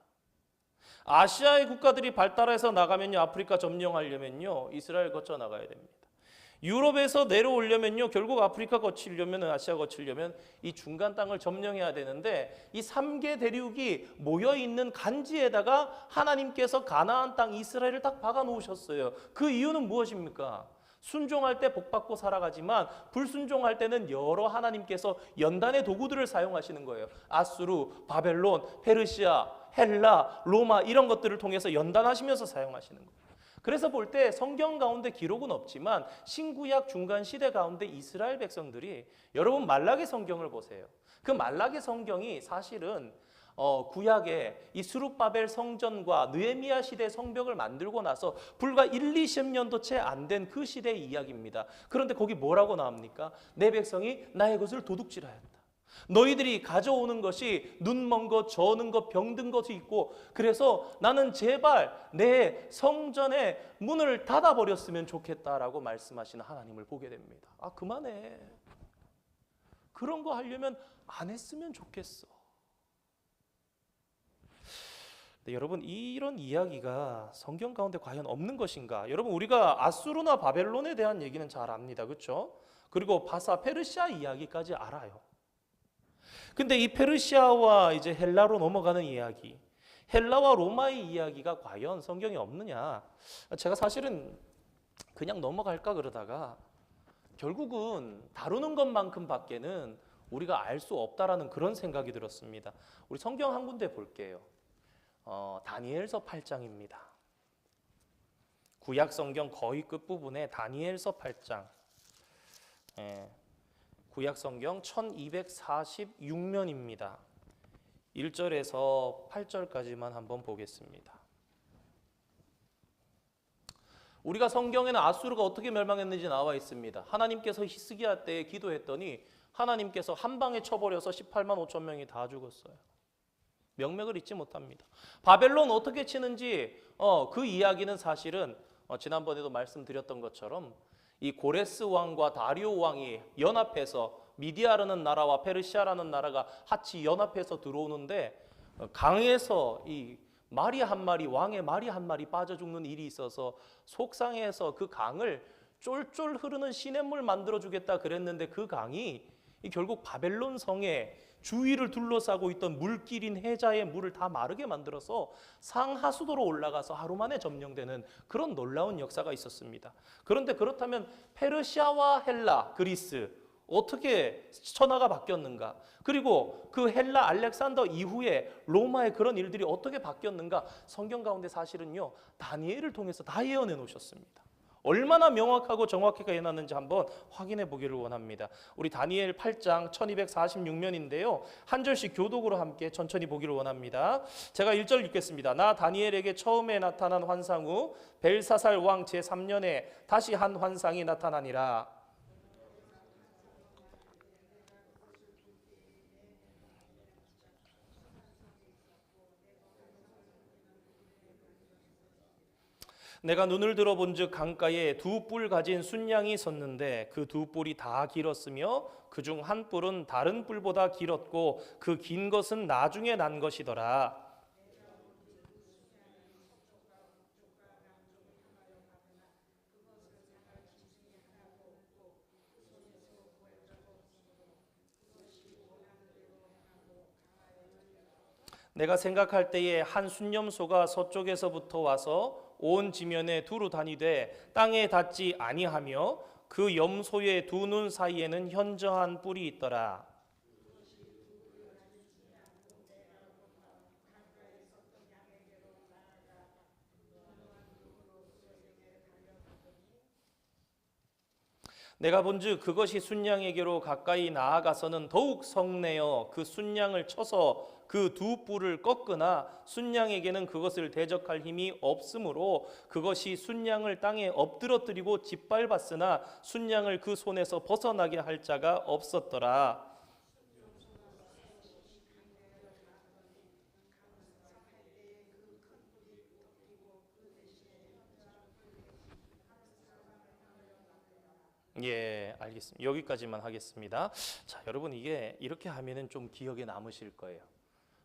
아시아의 국가들이 발달해서 나가면요. 아프리카 점령하려면요. 이스라엘 거쳐 나가야 됩니다. 유럽에서 내려오려면요. 결국 아프리카 거치려면 아시아 거치려면 이 중간 땅을 점령해야 되는데 이 3개 대륙이 모여 있는 간지에다가 하나님께서 가나안 땅 이스라엘을 딱 박아 놓으셨어요. 그 이유는 무엇입니까? 순종할 때 복받고 살아가지만 불순종할 때는 여러 하나님께서 연단의 도구들을 사용하시는 거예요. 아수르, 바벨론, 페르시아, 헬라, 로마 이런 것들을 통해서 연단하시면서 사용하시는 거예요. 그래서 볼 때 성경 가운데 기록은 없지만 신구약 중간 시대 가운데 이스라엘 백성들이 여러분 말라기 성경을 보세요. 그 말라기 성경이 사실은 구약에 이 스룹바벨 성전과 느헤미야 시대 성벽을 만들고 나서 불과 1, 20년도 채 안 된 그 시대의 이야기입니다. 그런데 거기 뭐라고 나옵니까? 내 백성이 나의 것을 도둑질하였다. 너희들이 가져오는 것이 눈먼 것, 저는 것, 병든 것이 있고 그래서 나는 제발 내 성전의 문을 닫아버렸으면 좋겠다라고 말씀하시는 하나님을 보게 됩니다. 아, 그만해. 그런 거 하려면 안 했으면 좋겠어. 네, 여러분 이런 이야기가 성경 가운데 과연 없는 것인가? 여러분 우리가 아수르나 바벨론에 대한 얘기는 잘 압니다. 그렇죠? 그리고 바사 페르시아 이야기까지 알아요. 근데 이 페르시아와 이제 헬라로 넘어가는 이야기, 헬라와 로마의 이야기가 과연 성경에 없느냐? 제가 사실은 그냥 넘어갈까 그러다가 결국은 다루는 것만큼 밖에는 우리가 알 수 없다라는 그런 생각이 들었습니다. 우리 성경 한 군데 볼게요. 다니엘서 8장입니다. 구약 성경 거의 끝부분에 다니엘서 8장. 구약 성경 1246면입니다. 1절에서 8절까지만 한번 보겠습니다. 우리가 성경에는 아수르가 어떻게 멸망했는지 나와 있습니다. 하나님께서 히스기야 때에 기도했더니 하나님께서 한 방에 쳐버려서 18만 5천 명이 다 죽었어요. 명맥을 잊지 못합니다. 바벨론 어떻게 치는지 그 이야기는 사실은 지난번에도 말씀드렸던 것처럼 이 고레스 왕과 다리오 왕이 연합해서 미디아라는 나라와 페르시아라는 나라가 같이 연합해서 들어오는데 강에서 이 말이 한 마리, 왕의 말이 한 마리 빠져 죽는 일이 있어서 속상해서 그 강을 쫄쫄 흐르는 시냇물 만들어 주겠다 그랬는데 그 강이 결국 바벨론 성의 주위를 둘러싸고 있던 물길인 해자의 물을 다 마르게 만들어서 상하수도로 올라가서 하루 만에 점령되는 그런 놀라운 역사가 있었습니다. 그런데 그렇다면 페르시아와 헬라, 그리스 어떻게 천하가 바뀌었는가? 그리고 그 헬라 알렉산더 이후에 로마의 그런 일들이 어떻게 바뀌었는가? 성경 가운데 사실은요 다니엘을 통해서 다 예언해 놓으셨습니다. 얼마나 명확하고 정확하게 해놨는지 한번 확인해 보기를 원합니다. 우리 다니엘 8장 1246면인데요. 한 절씩 교독으로 함께 천천히 보기를 원합니다. 제가 1절 읽겠습니다. 나 다니엘에게 처음에 나타난 환상 후 벨사살 왕 제3년에 다시 한 환상이 나타나니라. 내가 눈을 들어본즉 강가에 두 뿔 가진 순양이 섰는데 그 두 뿔이 다 길었으며 그중 한 뿔은 다른 뿔보다 길었고 그 긴 것은 나중에 난 것이더라. 내가 생각할 때에 한 순념소가 서쪽에서부터 와서 온 지면에 두루 다니되 땅에 닿지 아니하며 그 염소의 두 눈 사이에는 현저한 뿔이 있더라. 내가 본즉 그것이 순양에게로 가까이 나아가서는 더욱 성내어 그 순양을 쳐서 그 두 뿔을 꺾으나 순양에게는 그것을 대적할 힘이 없으므로 그것이 순양을 땅에 엎드러뜨리고 짓밟았으나 순양을 그 손에서 벗어나게 할 자가 없었더라. 예, 알겠습니다. 여기까지만 하겠습니다. 자, 여러분 이게 이렇게 하면은 좀 기억에 남으실 거예요.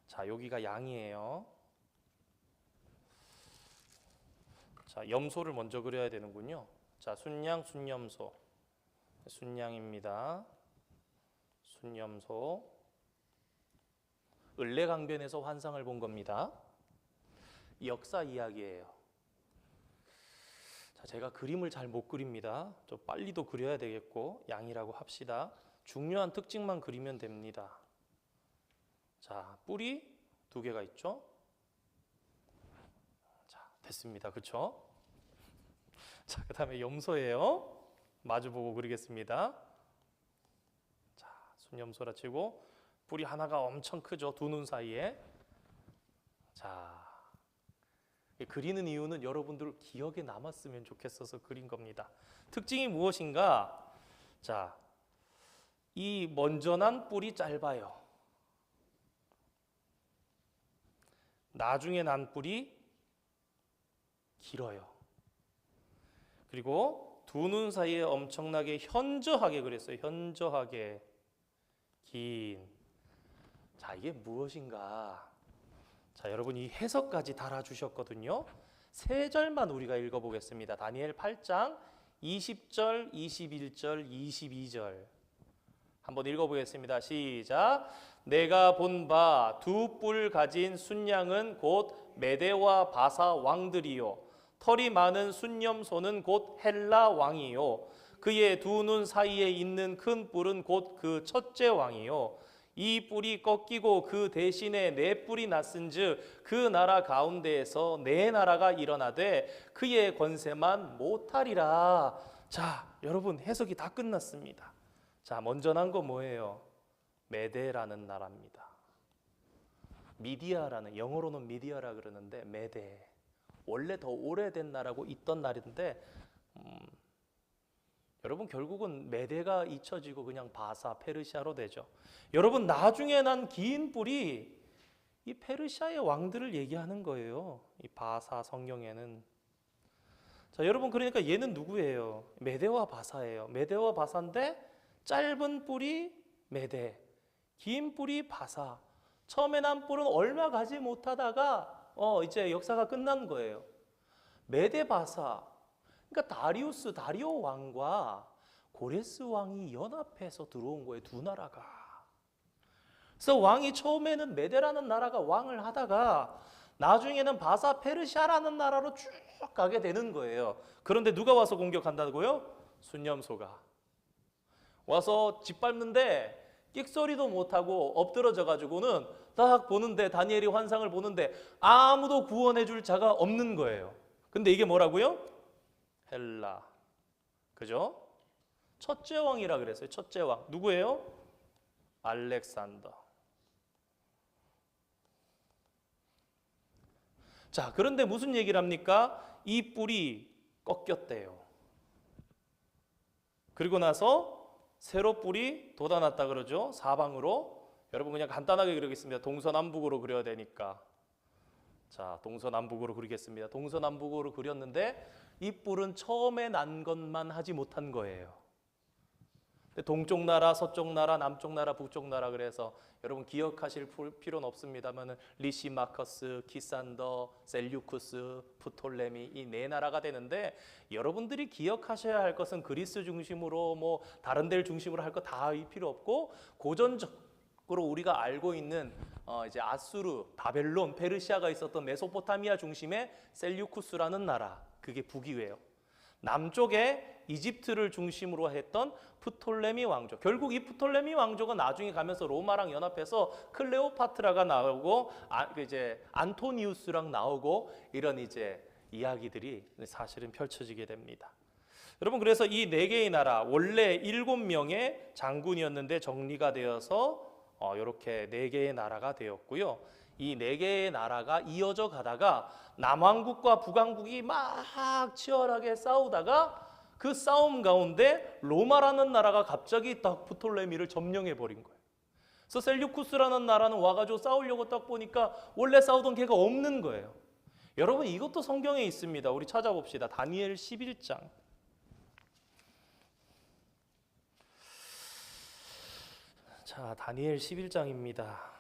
자, 여기가 양이에요. 자, 염소를 먼저 그려야 되는군요. 자, 순양, 순염소. 순양입니다. 순염소. 을레강변에서 환상을 본 겁니다. 역사 이야기예요. 자, 제가 그림을 잘 못 그립니다. 좀 빨리도 그려야 되겠고 양이라고 합시다. 중요한 특징만 그리면 됩니다. 자, 뿔이 두 개가 있죠. 자, 됐습니다. 그렇죠? 자, 그 다음에 염소예요. 마주보고 그리겠습니다. 자, 순염소라 치고 뿔이 하나가 엄청 크죠. 두 눈 사이에. 자, 그리는 이유는 여러분들 기억에 남았으면 좋겠어서 그린 겁니다. 특징이 무엇인가? 자, 이 먼저 난 뿔이 짧아요. 나중에 난 뿔이 길어요. 그리고 두 눈 사이에 엄청나게 현저하게 그랬어요. 현저하게 긴. 자, 이게 무엇인가? 자, 여러분 이 해석까지 달아주셨거든요. 세 절만 우리가 읽어보겠습니다. 다니엘 8장 20절, 21절, 22절 한번 읽어보겠습니다. 시작. 내가 본 바 두 뿔 가진 순양은 곧 메대와 바사 왕들이요 털이 많은 순념소는 곧 헬라 왕이요 그의 두 눈 사이에 있는 큰 뿔은 곧 그 첫째 왕이요 이 뿔이 꺾이고 그 대신에 네 뿔이 났은즉 그 나라 가운데에서 네 나라가 일어나되 그의 권세만 못하리라. 자, 여러분 해석이 다 끝났습니다. 자, 먼저 난 거 뭐예요? 메데라는 나라입니다. 미디아라는, 영어로는 미디아라 그러는데 메데, 원래 더 오래된 나라고 있던 나라인데 여러분 결국은 메데가 잊혀지고 그냥 바사, 페르시아로 되죠. 여러분 나중에 난 긴 뿔이 이 페르시아의 왕들을 얘기하는 거예요. 이 바사 성경에는. 자, 여러분 그러니까 얘는 누구예요? 메데와 바사예요. 메데와 바사인데 짧은 뿔이 메데, 긴 뿔이 바사. 처음에 난 뿔은 얼마 가지 못하다가 이제 역사가 끝난 거예요. 메데 바사. 그러니까 다리오 왕과 고레스 왕이 연합해서 들어온 거예요. 두 나라가. 그래서 왕이 처음에는 메데라는 나라가 왕을 하다가 나중에는 바사 페르시아라는 나라로 쭉 가게 되는 거예요. 그런데 누가 와서 공격한다고요? 순념소가 와서 짓밟는데 끽소리도 못하고 엎드러져 가지고는 딱 보는데 다니엘이 환상을 보는데 아무도 구원해 줄 자가 없는 거예요. 근데 이게 뭐라고요? 헬라. 그죠? 첫째 왕이라 그랬어요. 첫째 왕. 누구예요? 알렉산더. 자, 그런데 무슨 얘기를 합니까? 이 뿔이 꺾였대요. 그리고 나서 세로 뿔이 돋아났다 그러죠. 사방으로. 여러분 그냥 간단하게 그리겠습니다. 동서남북으로 그려야 되니까. 자, 동서남북으로 그리겠습니다. 동서남북으로 그렸는데 이 뿔은 처음에 난 것만 하지 못한 거예요. 동쪽 나라, 서쪽 나라, 남쪽 나라, 북쪽 나라 그래서 여러분 기억하실 필요는 없습니다만 리시마커스, 키산더, 셀류쿠스, 프톨레미 이 네 나라가 되는데 여러분들이 기억하셔야 할 것은 그리스 중심으로 뭐 다른 데를 중심으로 할 거 다 필요 없고 고전적으로 우리가 알고 있는 이제 아수르, 바벨론, 페르시아가 있었던 메소포타미아 중심의 셀류쿠스라는 나라 그게 북이에요. 남쪽에 이집트를 중심으로 했던 프톨레미 왕족. 결국 이 프톨레미 왕족은 나중에 가면서 로마랑 연합해서 클레오파트라가 나오고 이제 안토니우스랑 나오고 이런 이제 이야기들이 사실은 펼쳐지게 됩니다. 여러분 그래서 이 네 개의 나라 원래 7명의 장군이었는데 정리가 되어서 이렇게 네 개의 나라가 되었고요. 이 네 개의 나라가 이어져 가다가 남왕국과 북왕국이 막 치열하게 싸우다가 그 싸움 가운데 로마라는 나라가 갑자기 딱 프톨레미를 점령해 버린 거예요. 그래서 셀류쿠스라는 나라는 와가지고 싸우려고 딱 보니까 원래 싸우던 걔가 없는 거예요. 여러분 이것도 성경에 있습니다. 우리 찾아봅시다. 다니엘 11장. 자, 다니엘 11장입니다.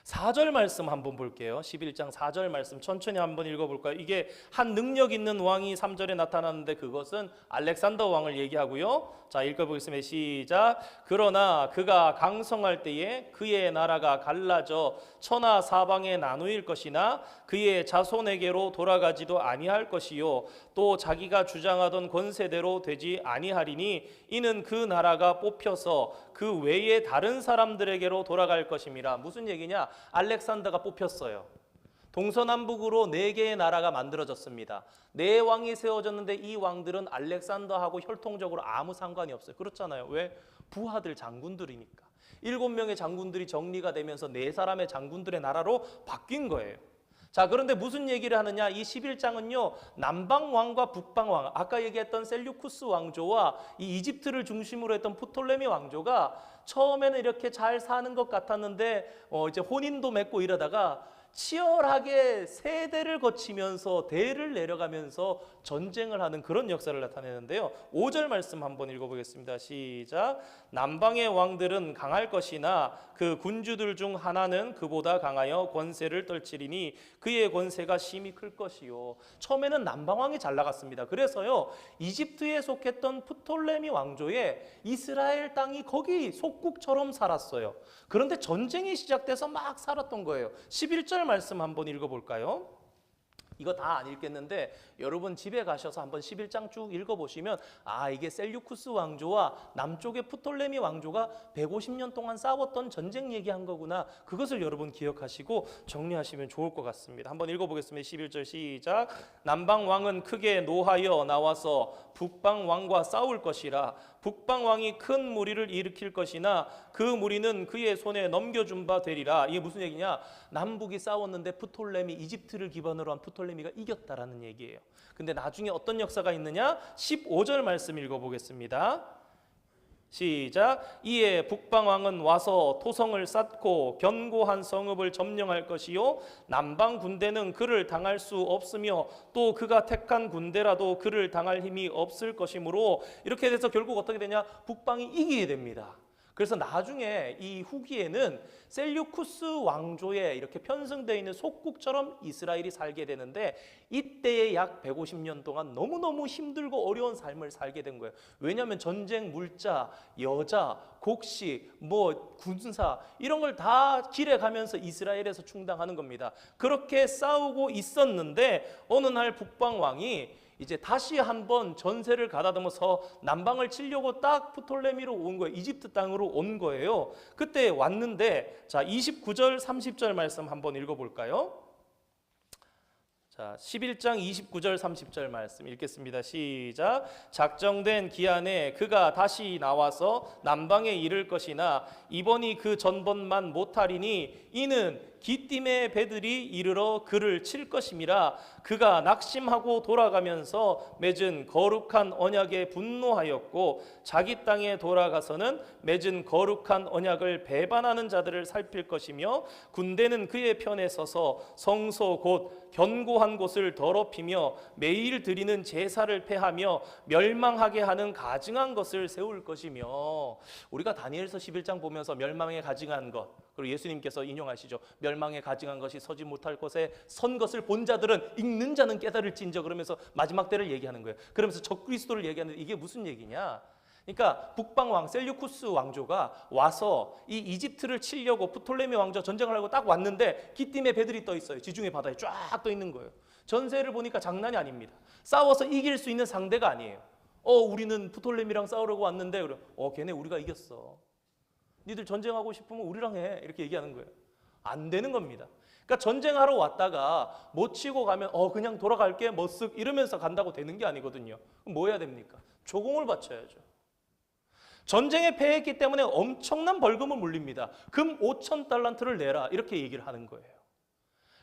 4절 말씀 한번 볼게요. 11장 4절 말씀 천천히 한번 읽어볼까요? 이게 한 능력 있는 왕이 3절에 나타났는데 그것은 알렉산더 왕을 얘기하고요. 자, 읽어보겠습니다. 시작. 그러나 그가 강성할 때에 그의 나라가 갈라져 천하 사방에 나누일 것이나 그의 자손에게로 돌아가지도 아니할 것이요 또 자기가 주장하던 권세대로 되지 아니하리니 이는 그 나라가 뽑혀서 그 외에 다른 사람들에게로 돌아갈 것임이라. 무슨 얘기냐? 알렉산더가 뽑혔어요. 동서남북으로 4개의 나라가 만들어졌습니다. 4왕이 세워졌는데 이 왕들은 알렉산더하고 혈통적으로 아무 상관이 없어요. 그렇잖아요. 왜? 부하들 장군들이니까. 7명의 장군들이 정리가 되면서 4사람의 장군들의 나라로 바뀐 거예요. 자, 그런데 무슨 얘기를 하느냐? 이 11장은요, 남방왕과 북방왕, 아까 얘기했던 셀류쿠스 왕조와 이 이집트를 중심으로 했던 프톨레미 왕조가 처음에는 이렇게 잘 사는 것 같았는데 이제 혼인도 맺고 이러다가 치열하게 세대를 거치면서 대를 내려가면서 전쟁을 하는 그런 역사를 나타내는데요. 5절 말씀 한번 읽어보겠습니다. 시작. 남방의 왕들은 강할 것이나 그 군주들 중 하나는 그보다 강하여 권세를 떨치리니 그의 권세가 심히 클 것이요. 처음에는 남방왕이 잘 나갔습니다. 그래서요, 이집트에 속했던 프톨레미 왕조에 이스라엘 땅이 거기 속국처럼 살았어요. 그런데 전쟁이 시작돼서 막 살았던 거예요. 11절 말씀 한번 읽어볼까요? 이거 다 안 읽겠는데 여러분 집에 가셔서 한번 11장 쭉 읽어보시면 이게 셀류쿠스 왕조와 남쪽의 프톨레미 왕조가 150년 동안 싸웠던 전쟁 얘기한 거구나. 그것을 여러분 기억하시고 정리하시면 좋을 것 같습니다. 한번 읽어보겠습니다. 11절 시작. 남방 왕은 크게 노하여 나와서 북방 왕과 싸울 것이라. 북방 왕이 큰 무리를 일으킬 것이나 그 무리는 그의 손에 넘겨준 바 되리라. 이게 무슨 얘기냐? 남북이 싸웠는데 프톨레미, 이집트를 기반으로 한 프톨레미가 이겼다라는 얘기예요. 근데 나중에 어떤 역사가 있느냐? 15절 말씀 읽어보겠습니다. 시작. 이에 북방왕은 와서 토성을 쌓고 견고한 성읍을 점령할 것이요 남방 군대는 그를 당할 수 없으며 또 그가 택한 군대라도 그를 당할 힘이 없을 것이므로 이렇게 돼서 결국 어떻게 되냐? 북방이 이기게 됩니다. 그래서 나중에 이 후기에는 셀류쿠스 왕조에 이렇게 편승되어 있는 속국처럼 이스라엘이 살게 되는데 이때에 약 150년 동안 너무너무 힘들고 어려운 삶을 살게 된 거예요. 왜냐하면 전쟁, 물자, 여자, 곡식, 군사 이런 걸 다 길에 가면서 이스라엘에서 충당하는 겁니다. 그렇게 싸우고 있었는데 어느 날 북방왕이 이제 다시 한번 전세를 가다듬어서 남방을 치려고 딱 프톨레미로 온 거예요. 이집트 땅으로 온 거예요. 그때 왔는데 자 29절 30절 말씀 한번 읽어볼까요? 자 11장 29절 30절 말씀 읽겠습니다. 시작. 작정된 기한에 그가 다시 나와서 남방에 이를 것이나 이번이 그 전번만 못하리니 이는 기띔의 배들이 이르러 그를 칠 것임이라. 그가 낙심하고 돌아가면서 맺은 거룩한 언약에 분노하였고 자기 땅에 돌아가서는 맺은 거룩한 언약을 배반하는 자들을 살필 것이며 군대는 그의 편에 서서 성소 곧 견고한 곳을 더럽히며 매일 드리는 제사를 폐하며 멸망하게 하는 가증한 것을 세울 것이며. 우리가 다니엘서 11장 보면서 멸망에 가증한 것, 그리고 예수님께서 인용하시죠. 멸망에 가증한 것이 서지 못할 곳에 선 것을 본 자들은 읽는 자는 깨달을진저, 그러면서 마지막 때를 얘기하는 거예요. 그러면서 적그리스도를 얘기하는데 이게 무슨 얘기냐? 그러니까 북방왕 셀류쿠스 왕조가 와서 이 이집트를 치려고 프톨레미 왕조 전쟁을 하고 딱 왔는데 기띔의 배들이 떠 있어요. 지중해 바다에 쫙 떠 있는 거예요. 전세를 보니까 장난이 아닙니다. 싸워서 이길 수 있는 상대가 아니에요. 우리는 프톨레미랑 싸우려고 왔는데 그래. 걔네 우리가 이겼어. 니들 전쟁하고 싶으면 우리랑 해. 이렇게 얘기하는 거예요. 안 되는 겁니다. 그러니까 전쟁하러 왔다가 못 치고 가면 그냥 돌아갈게 머쓱 이러면서 간다고 되는 게 아니거든요. 그럼 뭐 해야 됩니까? 조공을 바쳐야죠. 전쟁에 패했기 때문에 엄청난 벌금을 물립니다. 금 5,000달란트를 내라 이렇게 얘기를 하는 거예요.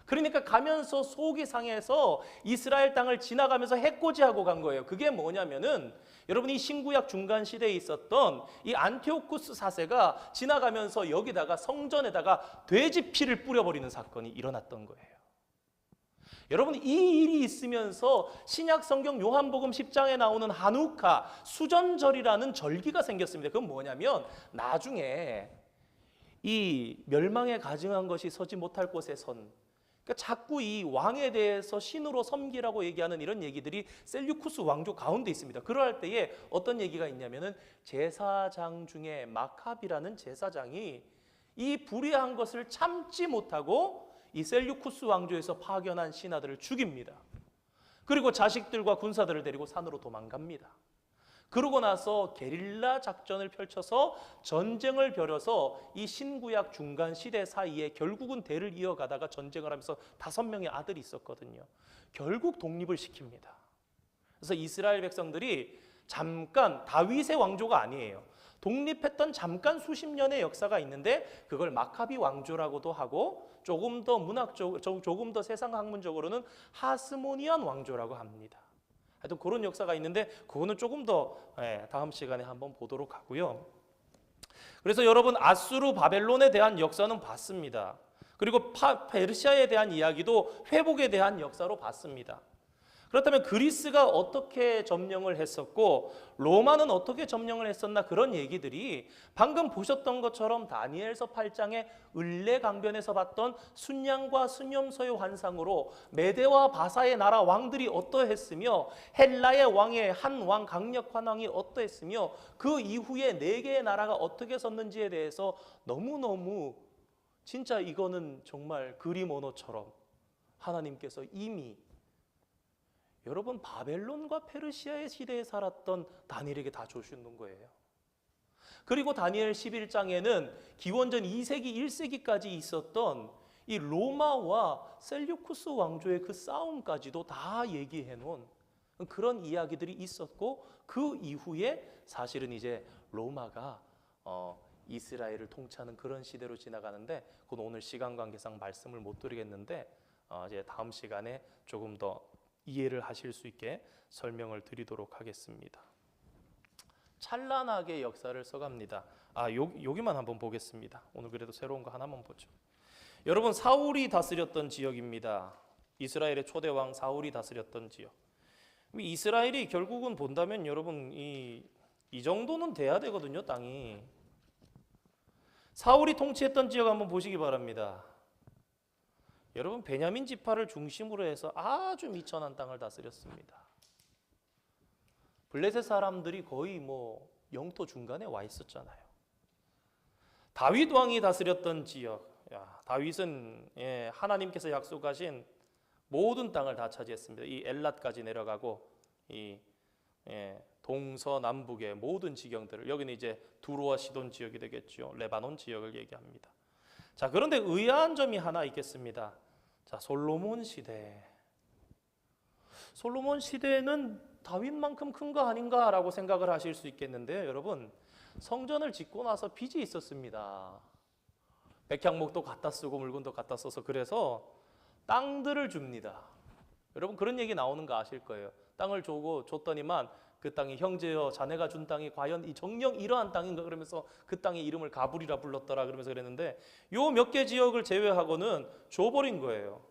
그러니까 가면서 속이 상해서 이스라엘 땅을 지나가면서 해코지하고 간 거예요. 그게 뭐냐면은 여러분 이 신구약 중간 시대에 있었던 이 안티오쿠스 4세가 지나가면서 여기다가 성전에다가 돼지 피를 뿌려버리는 사건이 일어났던 거예요. 여러분 이 일이 있으면서 신약 성경 요한복음 10장에 나오는 하누카 수전절이라는 절기가 생겼습니다. 그건 뭐냐면 나중에 이 멸망에 가증한 것이 서지 못할 곳에 선, 그러니까 자꾸 이 왕에 대해서 신으로 섬기라고 얘기하는 이런 얘기들이 셀류쿠스 왕조 가운데 있습니다. 그럴 때에 어떤 얘기가 있냐면은 제사장 중에 마카비라는 제사장이 이 불의한 것을 참지 못하고 이 셀류쿠스 왕조에서 파견한 신하들을 죽입니다. 그리고 자식들과 군사들을 데리고 산으로 도망갑니다. 그러고 나서 게릴라 작전을 펼쳐서 전쟁을 벌여서 이 신구약 중간 시대 사이에 결국은 대를 이어가다가 전쟁을 하면서 5명의 아들이 있었거든요. 결국 독립을 시킵니다. 그래서 이스라엘 백성들이 잠깐, 다윗의 왕조가 아니에요. 독립했던 잠깐 수십 년의 역사가 있는데 그걸 마카비 왕조라고도 하고 조금 더 문학적, 조금 더 세상 학문적으로는 하스모니안 왕조라고 합니다. 하여튼 그런 역사가 있는데 그거는 조금 더 다음 시간에 한번 보도록 하고요. 그래서 여러분 아수르 바벨론에 대한 역사는 봤습니다. 그리고 페르시아에 대한 이야기도 회복에 대한 역사로 봤습니다. 그렇다면 그리스가 어떻게 점령을 했었고 로마는 어떻게 점령을 했었나 그런 얘기들이 방금 보셨던 것처럼 다니엘서 8장의 을레강변에서 봤던 순양과 수념서의 환상으로 메대와 바사의 나라 왕들이 어떠했으며 헬라의 왕의 한 왕 강력한 왕이 어떠했으며 그 이후에 4개의 나라가 어떻게 섰는지에 대해서 너무너무 진짜 이거는 정말 그림 언어처럼 하나님께서 이미 여러분 바벨론과 페르시아의 시대에 살았던 다니엘에게 다 주시는 거예요. 그리고 다니엘 11장에는 기원전 2세기 1세기까지 있었던 이 로마와 셀류쿠스 왕조의 그 싸움까지도 다 얘기해 놓은 그런 이야기들이 있었고 그 이후에 사실은 이제 로마가 이스라엘을 통치하는 그런 시대로 지나가는데 그건 오늘 시간 관계상 말씀을 못 드리겠는데 이제 다음 시간에 조금 더 이해를 하실 수 있게 설명을 드리도록 하겠습니다. 찬란하게 역사를 써갑니다. 여기만 한번 보겠습니다. 오늘 그래도 새로운 거 하나만 보죠. 여러분 사울이 다스렸던 지역입니다. 이스라엘의 초대 왕 사울이 다스렸던 지역. 이스라엘이 결국은 본다면 여러분 이 정도는 돼야 되거든요. 땅이. 사울이 통치했던 지역 한번 보시기 바랍니다. 여러분 베냐민 지파를 중심으로 해서 아주 미천한 땅을 다스렸습니다. 블레셋 사람들이 거의 뭐 영토 중간에 와 있었잖아요. 다윗 왕이 다스렸던 지역, 다윗은 하나님께서 약속하신 모든 땅을 다 차지했습니다. 이 엘랏까지 내려가고 이 동서남북의 모든 지경들을, 여기는 이제 두로와 시돈 지역이 되겠죠. 레바논 지역을 얘기합니다. 자, 그런데 의아한 점이 하나 있겠습니다. 자, 솔로몬 시대. 솔로몬 시대는 다윗만큼 큰 거 아닌가라고 생각을 하실 수 있겠는데요. 여러분, 성전을 짓고 나서 빚이 있었습니다. 백향목도 갖다 쓰고 물건도 갖다 써서 그래서 땅들을 줍니다. 여러분 그런 얘기 나오는 거 아실 거예요. 땅을 줬더니만 그 땅이 형제여 자네가 준 땅이 과연 이 정녕 이러한 땅인가 그러면서 그 땅의 이름을 가불이라 불렀더라 그러면서 그랬는데 요 몇 개 지역을 제외하고는 줘버린 거예요.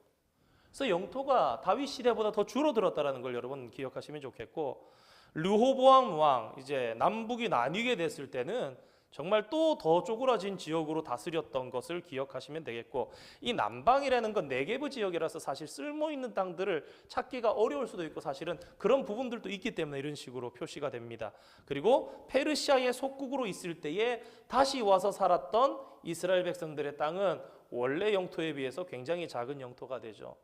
그래서 영토가 다윗 시대보다 더 줄어들었다라는 걸 여러분 기억하시면 좋겠고, 르호보암 왕 이제 남북이 나뉘게 됐을 때는 정말 또 더 쪼그라진 지역으로 다스렸던 것을 기억하시면 되겠고, 이 남방이라는 건 네게브 지역이라서 사실 쓸모있는 땅들을 찾기가 어려울 수도 있고 사실은 그런 부분들도 있기 때문에 이런 식으로 표시가 됩니다. 그리고 페르시아의 속국으로 있을 때에 다시 와서 살았던 이스라엘 백성들의 땅은 원래 영토에 비해서 굉장히 작은 영토가 되죠.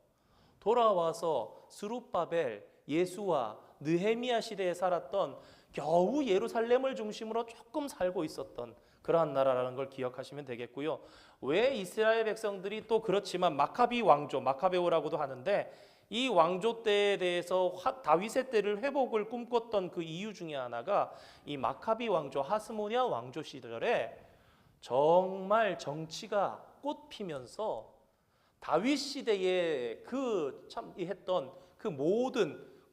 돌아와서 스룹바벨, 예수와 느헤미야 시대에 살았던 겨우 예루살렘을 중심으로 조금 살고 있었던 그러한 나라라는 걸 기억하시면 되겠고요. 왜 이스라엘 백성들이 또 그렇지만 마카비 왕조, 마카베오라고도 하는데 이 왕조 때에 대해서 다윗의 때를 회복을 꿈꿨던 그 이유 중에 하나가 이 마카비 왕조, 하스모니아 왕조 시절에 정말 정치가 꽃피면서 다윗 시대에 했던 그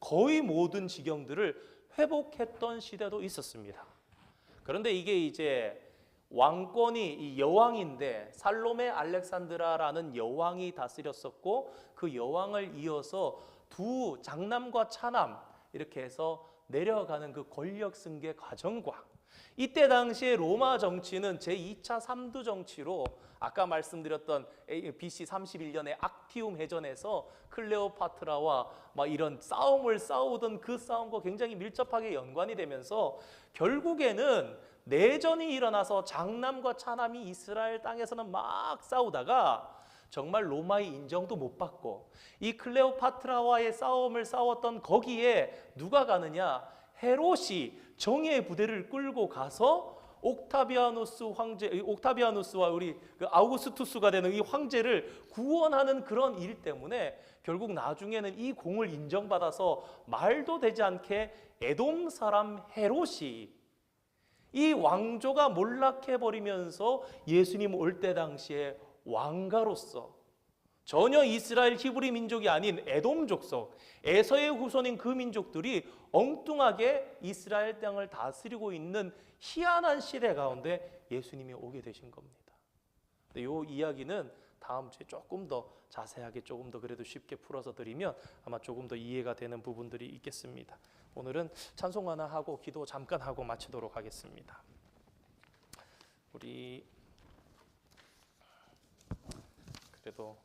거의 모든 지경들을 회복했던 시대도 있었습니다. 그런데 이게 이제 왕권이 이 여왕인데 살로메 알렉산드라라는 여왕이 다스렸었고 그 여왕을 이어서 두 장남과 차남 이렇게 해서 내려가는 그 권력 승계 과정과 이때 당시에 로마 정치는 제2차 3두 정치로 아까 말씀드렸던 BC 31년의 악티움 해전에서 클레오파트라와 막 이런 싸움을 싸우던 그 싸움과 굉장히 밀접하게 연관이 되면서 결국에는 내전이 일어나서 장남과 차남이 이스라엘 땅에서는 막 싸우다가 정말 로마의 인정도 못 받고 이 클레오파트라와의 싸움을 싸웠던 거기에 누가 가느냐? 헤롯이 정예의 부대를 끌고 가서 옥타비아누스와 우리 그 아우구스투스가 되는 이 황제를 구원하는 그런 일 때문에 결국 나중에는 이 공을 인정받아서 말도 되지 않게 에돔 사람 헤롯이 이 왕조가 몰락해버리면서 예수님 올 때 당시에 왕가로서 전혀 이스라엘 히브리 민족이 아닌 에돔 족속, 에서의 후손인 그 민족들이 엉뚱하게 이스라엘 땅을 다스리고 있는 희한한 시대 가운데 예수님이 오게 되신 겁니다. 근데 이 이야기는 다음 주에 조금 더 자세하게, 조금 더 그래도 쉽게 풀어서 드리면 아마 조금 더 이해가 되는 부분들이 있겠습니다. 오늘은 찬송 하나 하고 기도 잠깐 하고 마치도록 하겠습니다. 우리 그래도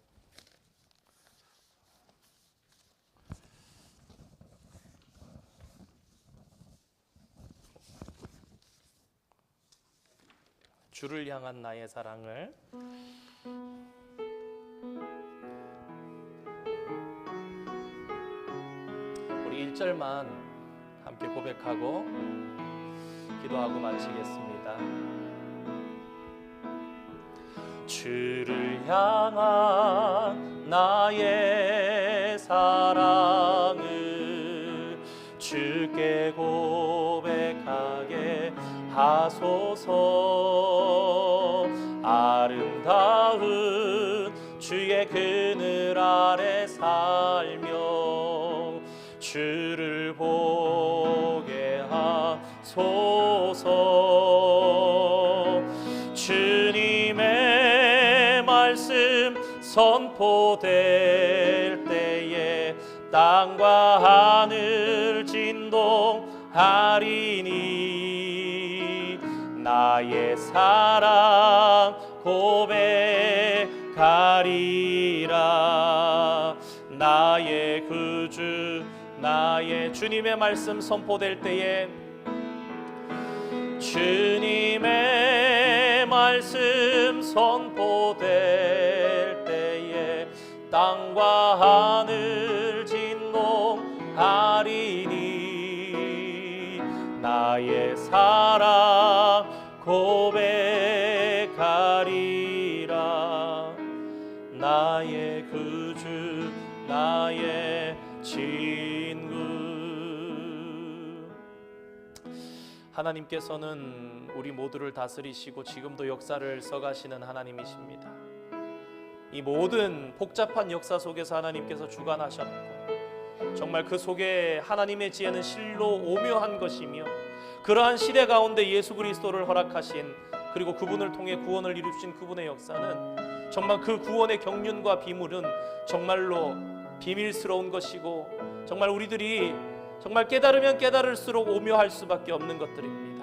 주를 향한 나의 사랑을 우리 1절만 함께 고백하고 기도하고 마치겠습니다. 주를 향한 나의 사랑을 주께 고백하게 하소서. 아름다운 주의 그늘 아래 살며 주를 보게 하소서. 주님의 말씀 선포될 때에 땅과 하늘 진동하리니 나의 사랑 고백하리라. 나의 구주 나의 주님의 말씀 선포될 때에 주님의 말씀 선포될 때에 땅과 하늘 진동하리니 나의 사랑 고백하리라. 나의 구주 나의 친구. 하나님께서는 우리 모두를 다스리시고 지금도 역사를 써가시는 하나님이십니다. 이 모든 복잡한 역사 속에서 하나님께서 주관하셨고 정말 그 속에 하나님의 지혜는 실로 오묘한 것이며 그러한 시대 가운데 예수 그리스도를 허락하신 그리고 그분을 통해 구원을 이루신 그분의 역사는 정말 그 구원의 경륜과 비밀은 정말로 비밀스러운 것이고 정말 우리들이 정말 깨달으면 깨달을수록 오묘할 수밖에 없는 것들입니다.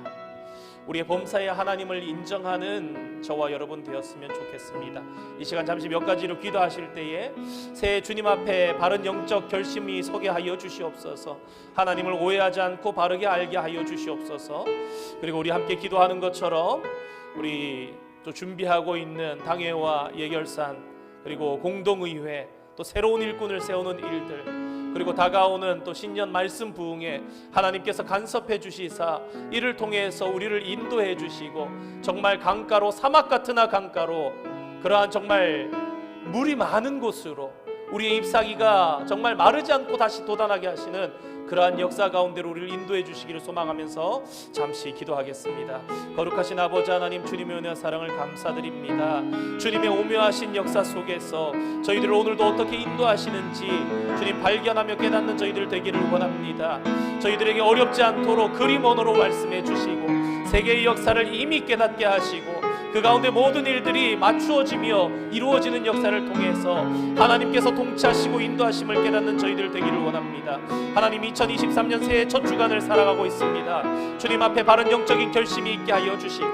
우리의 범사에 하나님을 인정하는 저와 여러분 되었으면 좋겠습니다. 이 시간 잠시 몇 가지로 기도하실 때에 새해 주님 앞에 바른 영적 결심이 서게 하여 주시옵소서. 하나님을 오해하지 않고 바르게 알게 하여 주시옵소서. 그리고 우리 함께 기도하는 것처럼 우리 또 준비하고 있는 당회와 예결산 그리고 공동의회 또 새로운 일꾼을 세우는 일들 그리고 다가오는 또 신년 말씀 부흥에 하나님께서 간섭해 주시사 이를 통해서 우리를 인도해 주시고 정말 강가로 사막 같으나 강가로 그러한 정말 물이 많은 곳으로 우리의 잎사귀가 정말 마르지 않고 다시 돋아나게 하시는 그러한 역사 가운데로 우리를 인도해 주시기를 소망하면서 잠시 기도하겠습니다. 거룩하신 아버지 하나님, 주님의 은혜와 사랑을 감사드립니다. 주님의 오묘하신 역사 속에서 저희들을 오늘도 어떻게 인도하시는지 주님 발견하며 깨닫는 저희들 되기를 원합니다. 저희들에게 어렵지 않도록 그림 언어로 말씀해 주시고 세계의 역사를 이미 깨닫게 하시고 그 가운데 모든 일들이 맞추어지며 이루어지는 역사를 통해서 하나님께서 통치하시고 인도하심을 깨닫는 저희들 되기를 원합니다. 하나님, 2023년 새해 첫 주간을 살아가고 있습니다. 주님 앞에 바른 영적인 결심이 있게 하여 주시고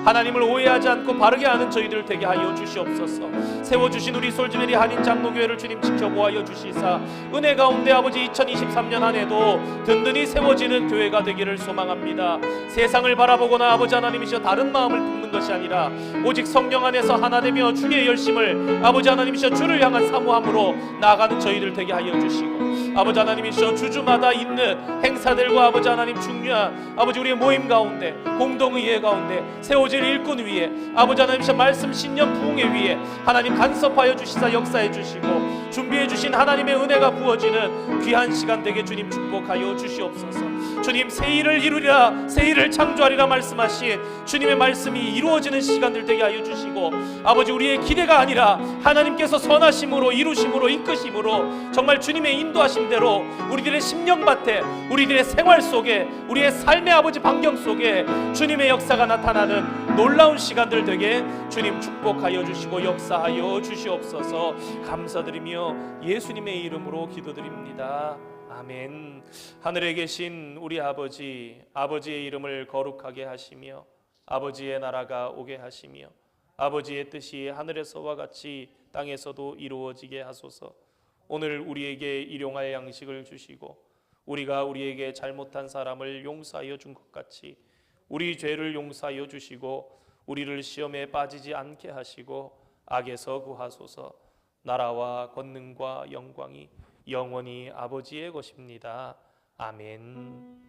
하나님을 오해하지 않고 바르게 아는 저희들 되게 하여 주시옵소서. 세워주신 우리 솔즈베리 한인 장로교회를 주님 지켜보아 주시사 은혜 가운데 아버지 2023년 한 해도 든든히 세워지는 교회가 되기를 소망합니다. 세상을 바라보거나 아버지 하나님이시여 다른 마음을 품는 것이 아니라 오직 성령 안에서 하나 되며 주의 열심을 아버지 하나님이시여 주를 향한 사모함으로 나아가는 저희들 되게 하여 주시고 아버지 하나님이시여 주주마다 있는 행사들과 아버지 하나님 중요한 아버지 우리의 모임 가운데 공동의회 가운데 세워질 일꾼 위에 아버지 하나님이시여 말씀 신년 부흥회 위에 하나님 간섭하여 주시사 역사해 주시고 준비해 주신 하나님의 은혜가 부어지는 귀한 시간 되게 주님 축복하여 주시옵소서. 주님 새 일을 이루리라 새 일을 창조하리라 말씀하신 주님의 말씀이 이루어지는 시간들 되게 하여 주시고 아버지 우리의 기대가 아니라 하나님께서 선하심으로 이루심으로 이끄심으로 정말 주님의 인도하심대로 우리들의 심령밭에 우리들의 생활 속에 우리의 삶의 아버지 반경 속에 주님의 역사가 나타나는 놀라운 시간들 되게 주님 축복하여 주시고 역사하여 주시옵소서. 감사드리며 예수님의 이름으로 기도드립니다. 아멘. 하늘에 계신 우리 아버지, 아버지의 이름을 거룩하게 하시며 아버지의 나라가 오게 하시며 아버지의 뜻이 하늘에서와 같이 땅에서도 이루어지게 하소서. 오늘 우리에게 일용할 양식을 주시고 우리가 우리에게 잘못한 사람을 용서하여 준 것 같이 우리 죄를 용서하여 주시고 우리를 시험에 빠지지 않게 하시고 악에서 구하소서. 나라와 권능과 영광이 영원히 아버지의 것입니다. 아멘.